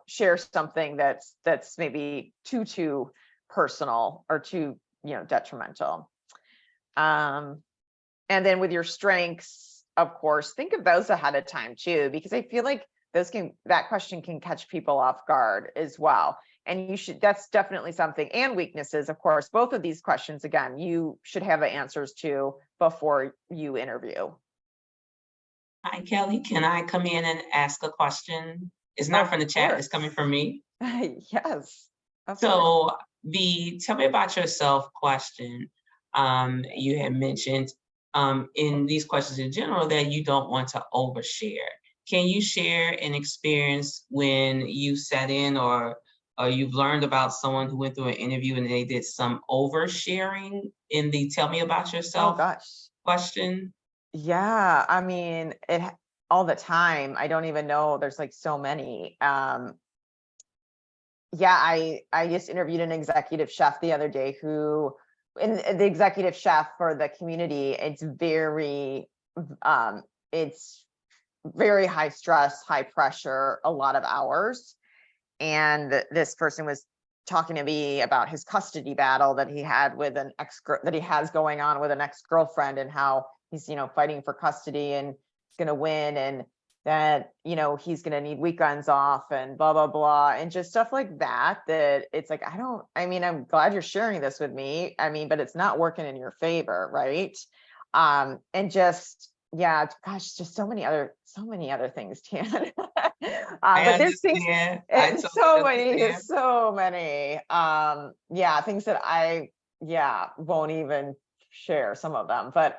share something that's maybe too personal or too, detrimental. And then with your strengths, of course, think of those ahead of time too, because I feel like that question can catch people off guard as well. And that's definitely something. And weaknesses, of course, both of these questions, again, you should have the answers to before you interview. Hi, Kelly. Can I come in and ask a question? It's not from the chat, it's coming from me. Yes. So the tell me about yourself question, you had mentioned in these questions in general that you don't want to overshare. Can you share an experience when you sat in or you've learned about someone who went through an interview and they did some oversharing in the tell me about yourself question? Yeah, I mean, all the time. I don't even know. There's like so many. Yeah, I just interviewed an executive chef the other day and the executive chef for the community, it's very high stress, high pressure, a lot of hours. And this person was talking to me about his custody battle that he had with that he has going on with an ex-girlfriend, and how he's, fighting for custody and he's going to win. And that, he's going to need weekends off and blah, blah, blah. And just stuff like that, that it's like, I'm glad you're sharing this with me. But it's not working in your favor. Right. And just, yeah, gosh, just so many other things, Tan. I But there's things, understand. I totally so many, understand. there's so many, yeah, things that won't even share some of them, but,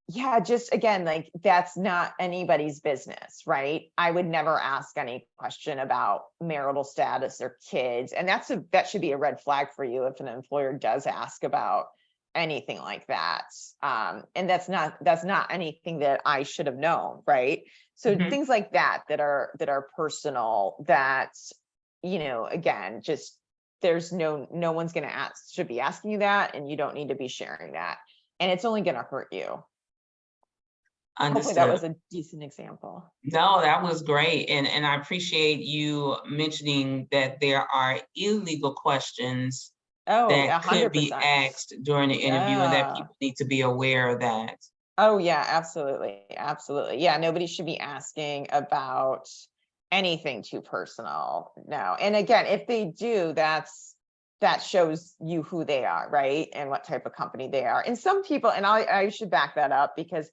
yeah, just again, like that's not anybody's business, right? I would never ask any question about marital status or kids. And that should be a red flag for you if an employer does ask about anything like that. And that's not anything that I should have known, right? So Mhm. things like that are personal, that, again, just there's no one's gonna should be asking you that, and you don't need to be sharing that. And it's only gonna hurt you. Hopefully that Understood. was a decent example. No, that was great. And I appreciate you mentioning that there are illegal questions Oh, that could be 100%. asked during the interview and that Yeah. people need to be aware of that. Oh, yeah, absolutely. Absolutely. Yeah, nobody should be asking about anything too personal. No. And again, if they do, that shows you who they are, right? And what type of company they are. And some people, and I should back that up, because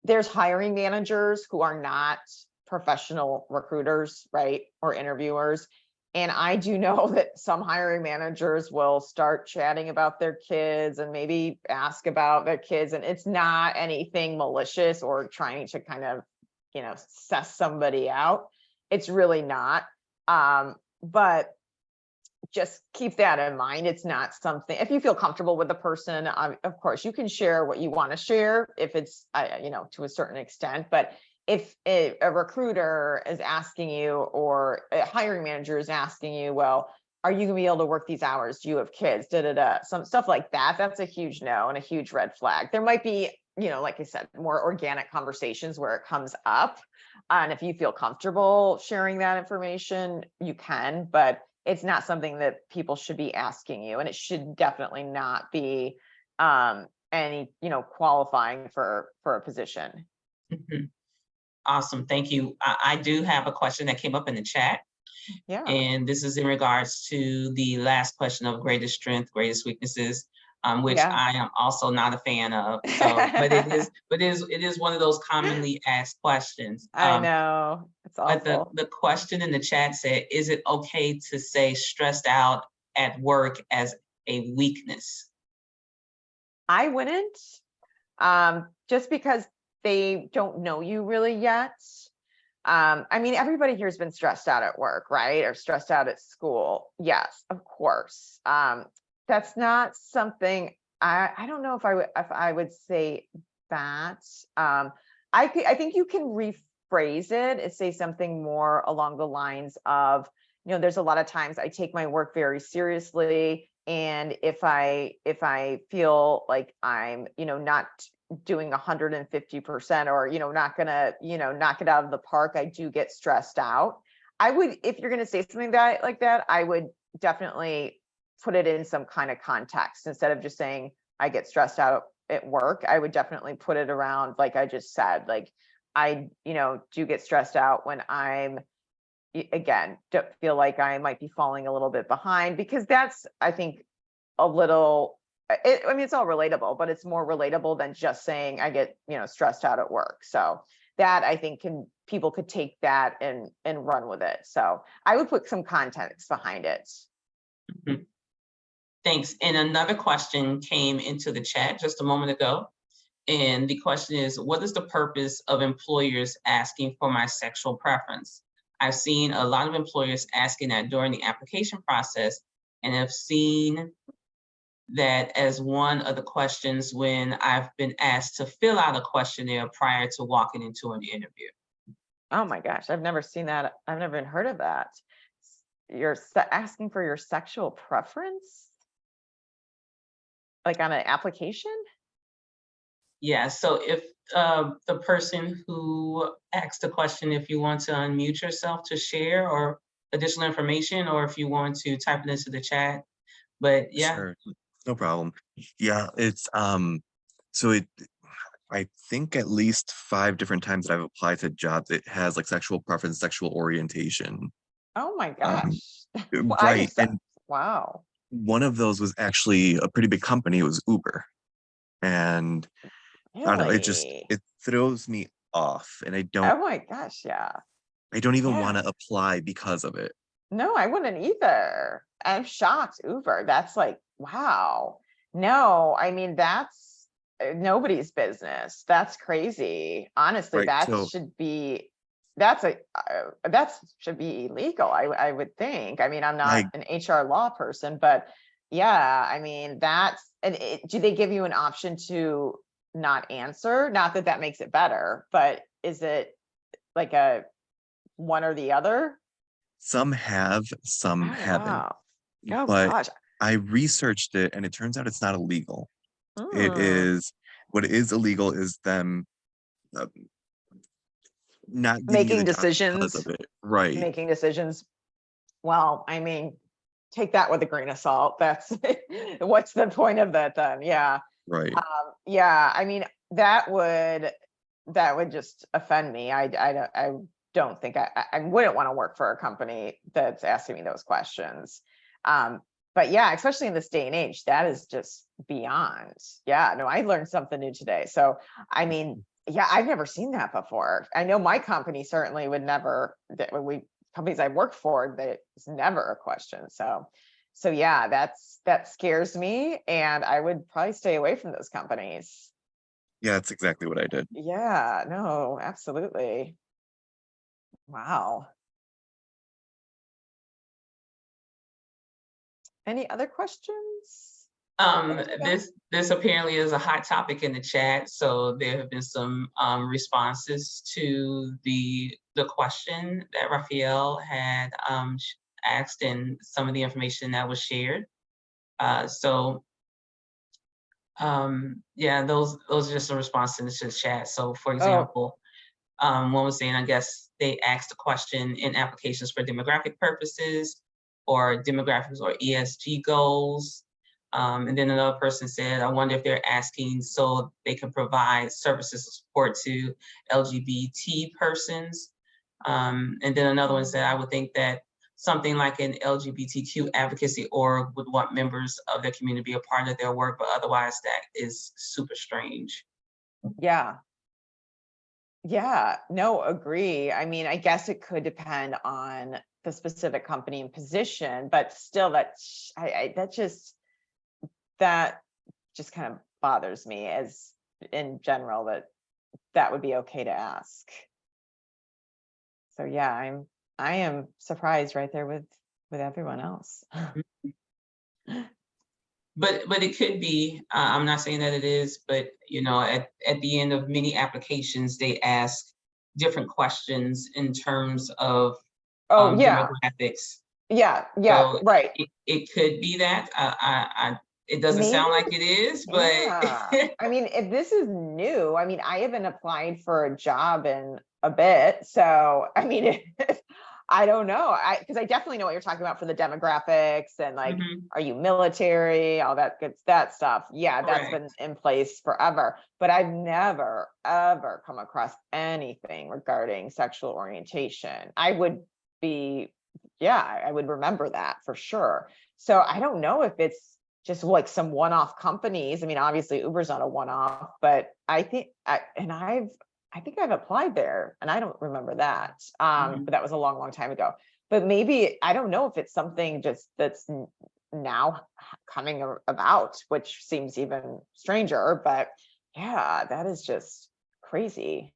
there's hiring managers who are not professional recruiters, right? Or interviewers. And I do know that some hiring managers will start chatting about their kids and maybe ask about their kids. And it's not anything malicious or trying to kind of, suss somebody out. It's really not. But just keep that in mind. It's not something, if you feel comfortable with the person, of course you can share what you want to share, if it's, to a certain extent. But if a recruiter is asking you, or a hiring manager is asking you, well, are you gonna be able to work these hours? Do you have kids? Some stuff like that. That's a huge no and a huge red flag. There might be, like I said, more organic conversations where it comes up. And if you feel comfortable sharing that information, you can, but it's not something that people should be asking you. And it should definitely not be any, qualifying for a position. Mhm. Awesome. Thank you. I do have a question that came up in the chat. Yeah. And this is in regards to the last question of greatest strength, greatest weaknesses, which Yeah. I am also not a fan of. So, but it is one of those commonly asked questions. I know. It's But the awful. the question in the chat said, "Is it okay to say stressed out at work as a weakness?" I wouldn't, just because they don't know you really yet. Everybody here has been stressed out at work, right? Or stressed out at school. Yes, of course. That's not something, I don't know if I would say that. I think you can rephrase it and say something more along the lines of, there's a lot of times I take my work very seriously. And if I feel like I'm, not doing 150%, or not gonna knock it out of the park, I do get stressed out. I would, if you're gonna say something like that, I would definitely put it in some kind of context. Instead of just saying I get stressed out at work, I would definitely put it around, like I just said, like I do get stressed out when I'm, again, don't feel like I might be falling a little bit behind, because that's, I think, a little, it's all relatable, but it's more relatable than just saying I get, stressed out at work. So that, I think, people could take that and run with it. So I would put some context behind it. Mhm. Thanks. And another question came into the chat just a moment ago. And the question is, what is the purpose of employers asking for my sexual preference? I've seen a lot of employers asking that during the application process, and have seen that as one of the questions when I've been asked to fill out a questionnaire prior to walking into an interview. Oh my gosh, I've never seen that. I've never even heard of that. You're asking for your sexual preference, like on an application? Yeah, so if the person who asked the question, if you want to unmute yourself to share or additional information, or if you want to type it into the chat. But yeah. Sure, no problem. Yeah, it's so it I think at least 5 different times that I've applied to jobs, it has like sexual preference, sexual orientation. Oh my Um, gosh. Well, I'm right. so, And wow. one of those was actually a pretty big company. It was Uber. And I don't know, Really? it throws me off. And Oh my gosh, yeah. I don't even Yeah. want to apply because of it. No, I wouldn't either. I'm shocked. Uber. That's like, wow. No, I mean, that's nobody's business. That's crazy. Honestly, Right. that So should be, that's a, that should be illegal. I would think. I mean, I'm not I an HR law person, but yeah, I mean, that's, and do they give you an option to not answer? Not that that makes it better, but is it like a one or the other? some have, some Oh, haven't. wow. Oh But gosh. I researched it and it turns out it's not illegal. It Mm, is what is illegal is them uh, not giving you the making job because decisions, of it. Right. making decisions. Well, I mean, take that with a grain of salt. That's what's the point of that then? Yeah. Right. Yeah. I mean, that would just offend me. I don't think I wouldn't want to work for a company that's asking me those questions. Um, but yeah, especially in this day and age, that is just beyond. Yeah, no, I learned something new today. So, I mean, yeah, I've never seen that before. I know my company certainly would never, that when we companies I've worked for, that it's never a question. So, so yeah, that scares me, and I would probably stay away from those companies. Yeah, that's exactly what I did. Yeah, no, absolutely. Wow. Any other questions? This apparently is a hot topic in the chat, so there have been some responses to the question that Raphael had asked and some of the information that was shared. So yeah, those are just some responses to the chat. So for Oh, example, one was saying, I guess they asked a question in applications for demographic purposes or demographics or ESG goals. And then another person said, I wonder if they're asking so they can provide services and support to LGBT persons. And then another one said, I would think that something like an LGBTQ advocacy org would want members of their community to be a part of their work, but otherwise that is super strange. yeah. Yeah, no, agree. I mean, I guess it could depend on the specific company and position, but still that just kind of bothers me as in general that that would be okay to ask. So yeah, I am surprised right there with everyone else. But it could be, I'm not saying that it is, but you know, at the end of many applications, they ask different questions in terms of Oh yeah, demographics. yeah, So right. it could be that. It doesn't Maybe, sound like it is, yeah. but I mean, if this is new, I mean, I haven't applied for a job in a bit. So, I mean, I don't know. Because I definitely know what you're talking about for the demographics and like, Mhm, are you military, all that good, that stuff. Yeah, that's correct. been in place forever. But I've never, ever come across anything regarding sexual orientation. I would be, yeah, I would remember that for sure. So I don't know if it's just like some one-off companies. I mean, obviously Uber's not a one-off, but I think I've applied there and I don't remember that. Mhm. But that was a long, long time ago. But maybe, I don't know if it's something just that's now coming about, which seems even stranger, but yeah, that is just crazy.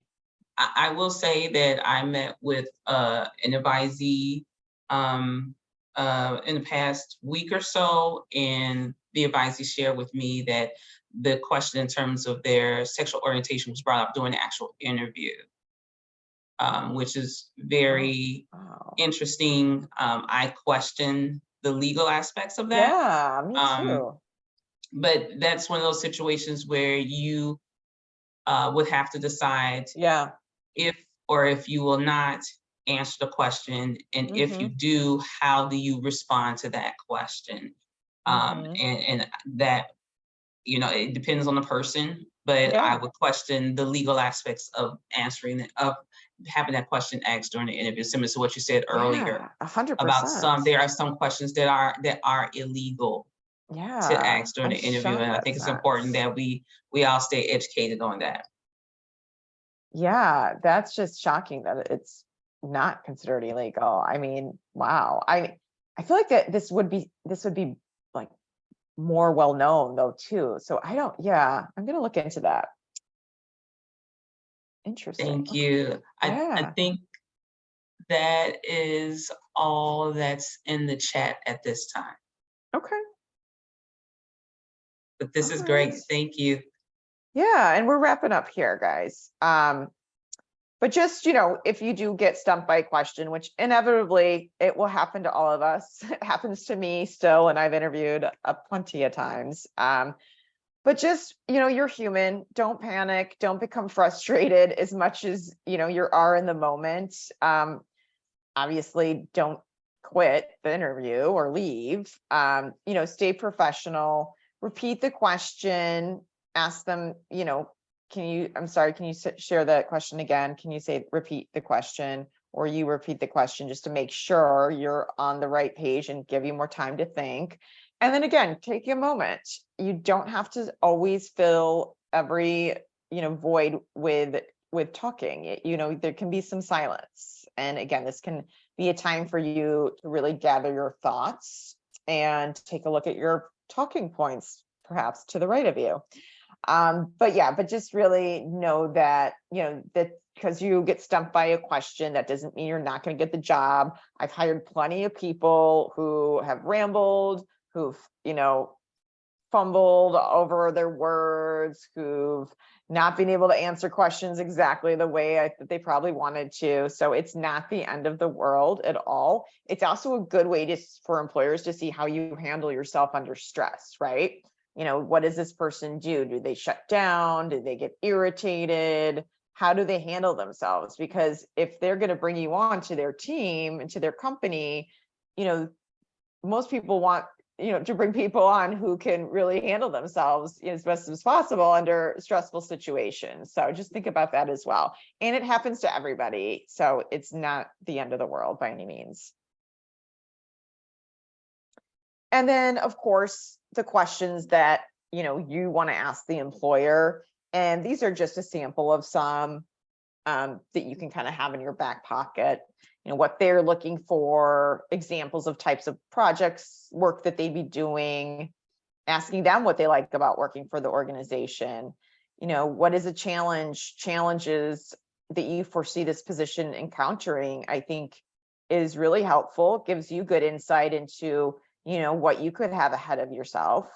I will say that I met with an advisee um, in the past week or so, and the advisee shared with me that the question in terms of their sexual orientation was brought up during the actual interview, which is Oh, very wow. interesting. I question the legal aspects of that, Yeah, me um, too. but that's one of those situations where you would have to decide Yeah. if or if you will not answer the question, and if you Mm-hmm. do, how do you respond to that question? Mm-hmm. And that, you know, it depends on the person, but Yeah. I would question the legal aspects of having that question asked during the interview, similar to what you said earlier Yeah, 100%. about there are some questions that are illegal to Yeah, ask during I'm the interview. And shocked I think it's important that's. that we all stay educated on that. Yeah, that's just shocking that it's not considered illegal. I mean, wow. I feel like that this would be like more well known though too. So yeah, I'm gonna look into that. Interesting. Thank Okay. you. I Yeah. think that is all that's in the chat at this time. Okay. But this All is right. great. Thank you. Yeah, and we're wrapping up here, guys. But just, if you do get stumped by a question, which inevitably it will happen to all of us, it happens to me still, and I've interviewed plenty of times. But just, you're human. Don't panic. Don't become frustrated as much as, you are in the moment. Obviously, don't quit the interview or leave. Stay professional. Repeat the question. Ask them, I'm sorry, can you share that question again? Can you repeat the question, or you repeat the question just to make sure you're on the right page and give you more time to think. And then again, take a moment. You don't have to always fill every, void with talking. There can be some silence. And again, this can be a time for you to really gather your thoughts and take a look at your talking points, perhaps to the right of you. But just really know that, that because you get stumped by a question, that doesn't mean you're not going to get the job. I've hired plenty of people who have rambled, who've, fumbled over their words, who've not been able to answer questions exactly the way that they probably wanted to. So it's not the end of the world at all. It's also a good way for employers to see how you handle yourself under stress, right? What does this person do? Do they shut down? Do they get irritated? How do they handle themselves? Because if they're going to bring you on to their team and to their company, most people want, to bring people on who can really handle themselves as best as possible under stressful situations. So just think about that as well. And it happens to everybody. So it's not the end of the world by any means. And then, of course, the questions that, you want to ask the employer. And these are just a sample of some that you can kind of have in your back pocket. What they're looking for, examples of types of projects, work that they'd be doing, asking them what they like about working for the organization. What is challenges that you foresee this position encountering, I think is really helpful. It gives you good insight into, what you could have ahead of yourself.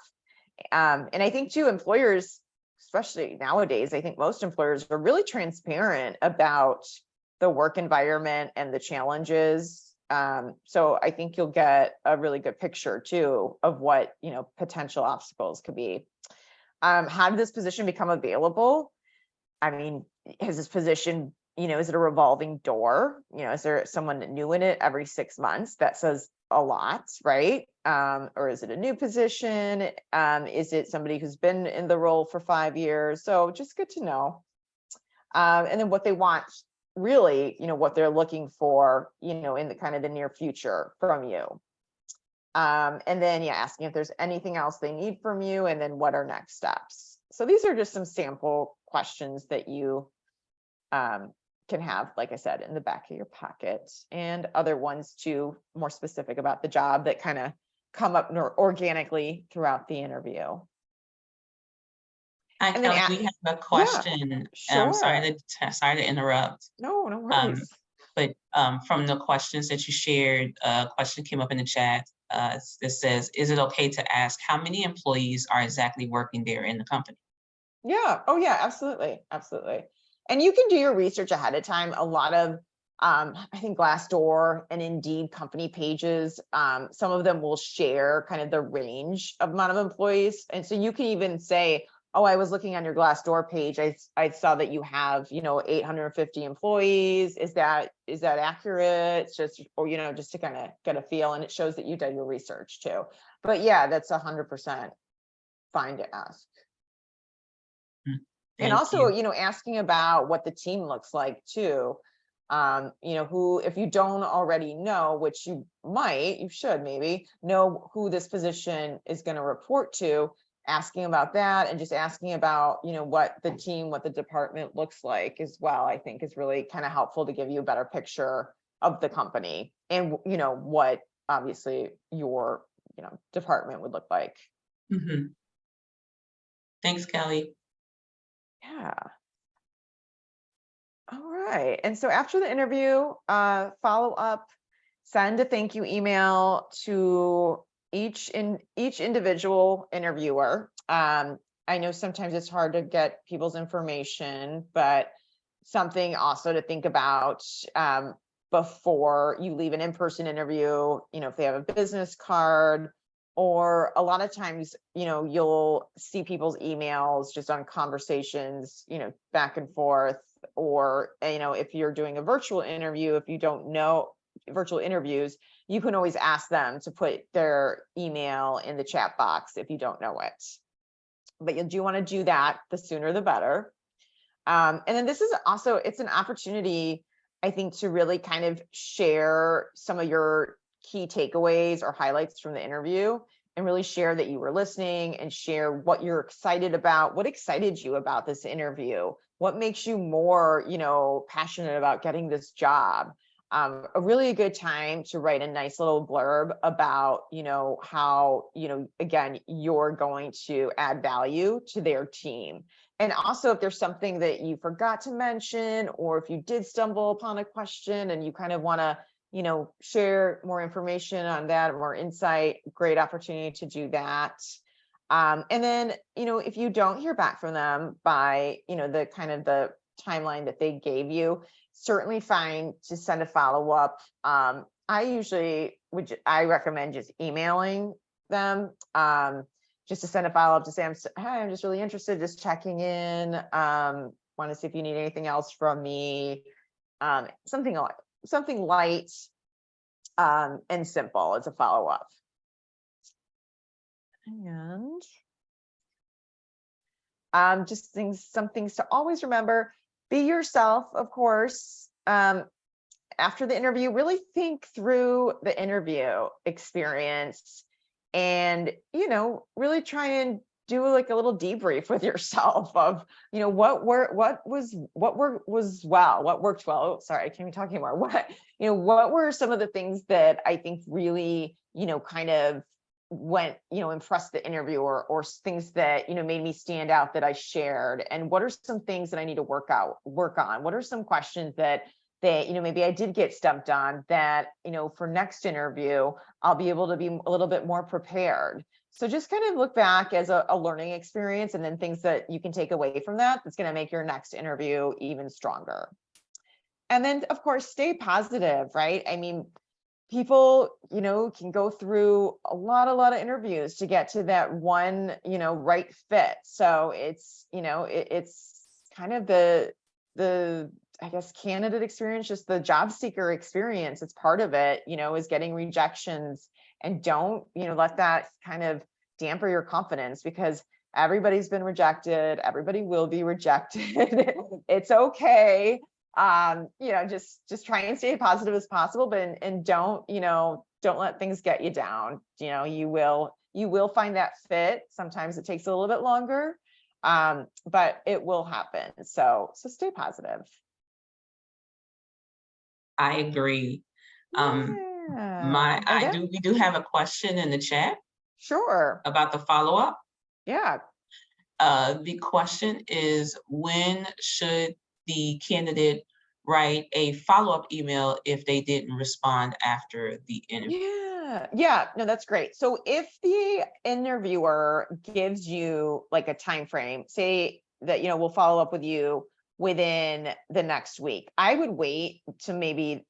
And I think too, employers, especially nowadays, I think most employers are really transparent about the work environment and the challenges. So I think you'll get a really good picture too of what, potential obstacles could be. How did this position become available? I mean, has this position, is it a revolving door? Is there someone new in it every 6 months? That says a lot, right? Or is it a new position? Is it somebody who's been in the role for 5 years? So just good to know. And then what they want, really, what they're looking for, in the kind of the near future from you. And then, asking if there's anything else they need from you, and then what are next steps. So these are just some sample questions that you can have, like I said, in the back of your pocket, and other ones too, more specific about the job that kind of come up organically throughout the interview. Hi, And then Kelly, we have a question. Sure. Sorry to interrupt. No worries. But from the questions that you shared, a question came up in the chat that says, is it okay to ask how many employees are exactly working there in the company? Yeah. Oh yeah, absolutely. Absolutely. And you can do your research ahead of time. A lot of, I think Glassdoor and Indeed company pages, some of them will share kind of the range of amount of employees. And so you can even say, oh, I was looking on your Glassdoor page. I saw that you have, 850 employees. Is that accurate? It's just, or, just to kind of get a feel, and it shows that you've done your research too. But yeah, that's 100% fine to ask. And also, asking about what the team looks like too. Who, if you don't already know, which you should maybe know who this position is going to report to, asking about that, and just asking about, what the team, what the department looks like as well, I think is really kind of helpful to give you a better picture of the company and, what obviously your, department would look like. Mm-hmm. Thanks, Kelly. Yeah. All right. And so after the interview, follow up, send a thank you email to each individual interviewer. I know sometimes it's hard to get people's information, but something also to think about before you leave an in-person interview, if they have a business card, or a lot of times, you'll see people's emails just on conversations, back and forth, or, if you're doing a virtual interview, if you don't know virtual interviews, you can always ask them to put their email in the chat box if you don't know it. But you do want to do that, the sooner the better. And then this is also, it's an opportunity, I think, to really kind of share some of your key takeaways or highlights from the interview, and really share that you were listening, and share what you're excited about, what excited you about this interview, what makes you more, passionate about getting this job. A really good time to write a nice little blurb about, how, again, you're going to add value to their team. And also, if there's something that you forgot to mention, or if you did stumble upon a question and you kind of want to, share more information on that, more insight, great opportunity to do that. And then, if you don't hear back from them by, the kind of the timeline that they gave you, certainly fine to send a follow-up. I recommend just emailing them, just to send a follow-up to say, I'm just really interested, just checking in, want to see if you need anything else from me, something light and simple as a follow-up. And just some things to always remember: be yourself, of course. After the interview, really think through the interview experience, and really try and do like a little debrief with yourself of what worked well. Oh, sorry, I can't be talking more. What were some of the things that I think really kind of went impressed the interviewer, or things that made me stand out that I shared, and what are some things that I need to work on? What are some questions that maybe I did get stumped on that for next interview I'll be able to be a little bit more prepared. So just kind of look back as a learning experience, and then things that you can take away from that's going to make your next interview even stronger. And then, of course, stay positive, right? I mean, people, can go through a lot of interviews to get to that one, right fit. So it's, it's kind of the, I guess, candidate experience, just the job seeker experience. It's part of it, is getting rejections. And don't, let that kind of damper your confidence, because everybody's been rejected. Everybody will be rejected. It's okay. Just try and stay positive as possible, but and don't let things get you down. You will find that fit. Sometimes it takes a little bit longer, but it will happen. So stay positive. I agree. We do have a question in the chat. Sure. About the follow-up. Yeah. The question is, when should the candidate write a follow-up email if they didn't respond after the interview? Yeah, no, that's great. So if the interviewer gives you like a time frame, say that we'll follow up with you within the next week, I would wait to maybe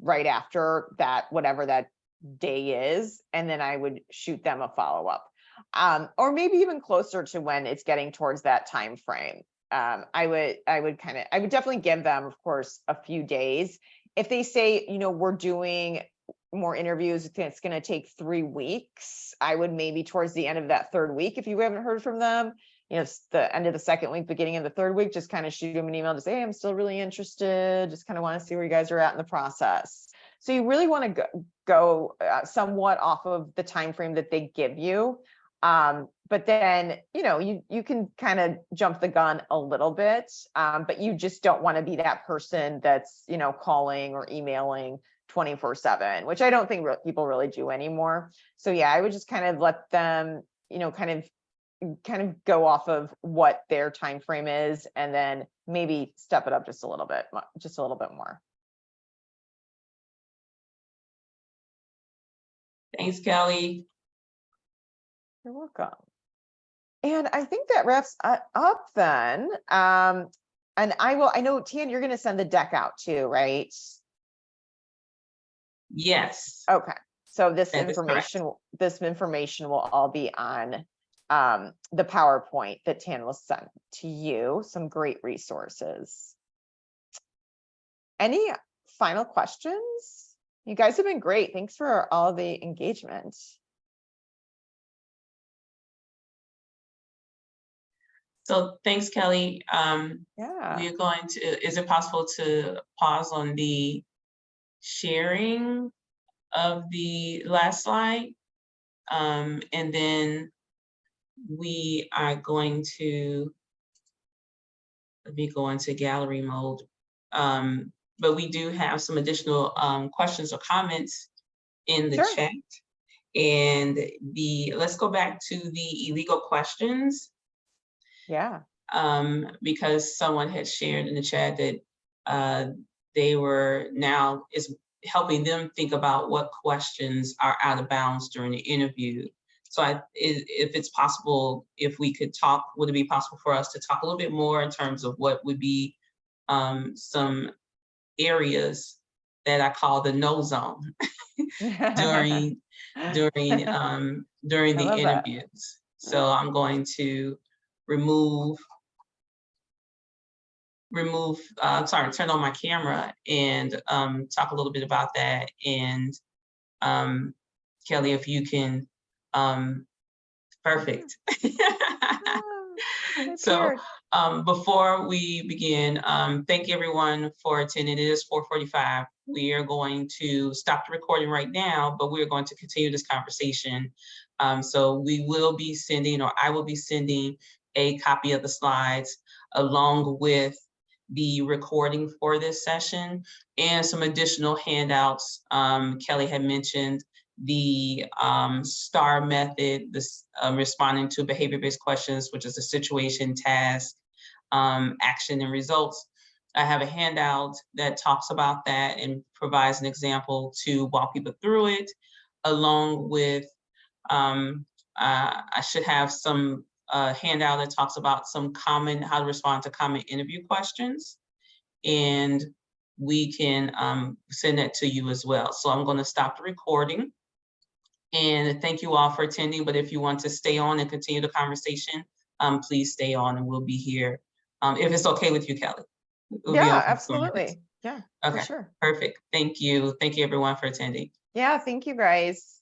right after that, whatever that day is, and then I would shoot them a follow-up, or maybe even closer to when it's getting towards that time frame. I would definitely give them, of course, a few days. If they say, we're doing more interviews, it's going to take 3 weeks, I would maybe towards the end of that third week, if you haven't heard from them, it's the end of the second week, beginning of the third week, just kind of shoot them an email to say, hey, I'm still really interested. Just kind of want to see where you guys are at in the process. So you really want to go somewhat off of the time frame that they give you. But then, you can kind of jump the gun a little bit, but you just don't want to be that person that's, calling or emailing 24/7, which I don't think people really do anymore. So yeah, I would just kind of let them, kind of go off of what their time frame is, and then maybe step it up just a little bit more. Thanks, Kelly. You're welcome. And I think that wraps up then. And I know, Tian, you're going to send the deck out too, right? Yes. Okay. So this That is correct. information will all be on the PowerPoint that Tian will send to you. Some great resources. Any final questions? You guys have been great. Thanks for all the engagement. So thanks, Kelly. Yeah. We're going to, is it possible to pause on the sharing of the last slide? And then we are going to, let me go into gallery mode. But we do have some additional questions or comments in the chat. And let's go back to the illegal questions. Yeah. Because someone had shared in the chat that they were now is helping them think about what questions are out of bounds during the interview. So if it's possible, if we could talk, would it be possible for us to talk a little bit more in terms of what would be some areas that I call the no zone during the interviews. So I'm going to turn on my camera and talk a little bit about that. And Kelly, if you can, perfect. So before we begin, thank everyone for attending. It is 4:45. We are going to stop the recording right now, but we're going to continue this conversation. So we will be sending, or I will be sending, a copy of the slides along with the recording for this session and some additional handouts. Kelly had mentioned the STAR method, this responding to behavior-based questions, which is a situation, task, action, and results. I have a handout that talks about that and provides an example to walk people through it, along with I should have some handout that talks about how to respond to common interview questions, and we can send that to you as well. So I'm going to stop the recording. And thank you all for attending. But if you want to stay on and continue the conversation, please stay on, and we'll be here. If it's okay with you, Kelly. Yeah, absolutely. Yeah, okay, for sure. Perfect. Thank you. Thank you everyone for attending. Yeah, thank you guys.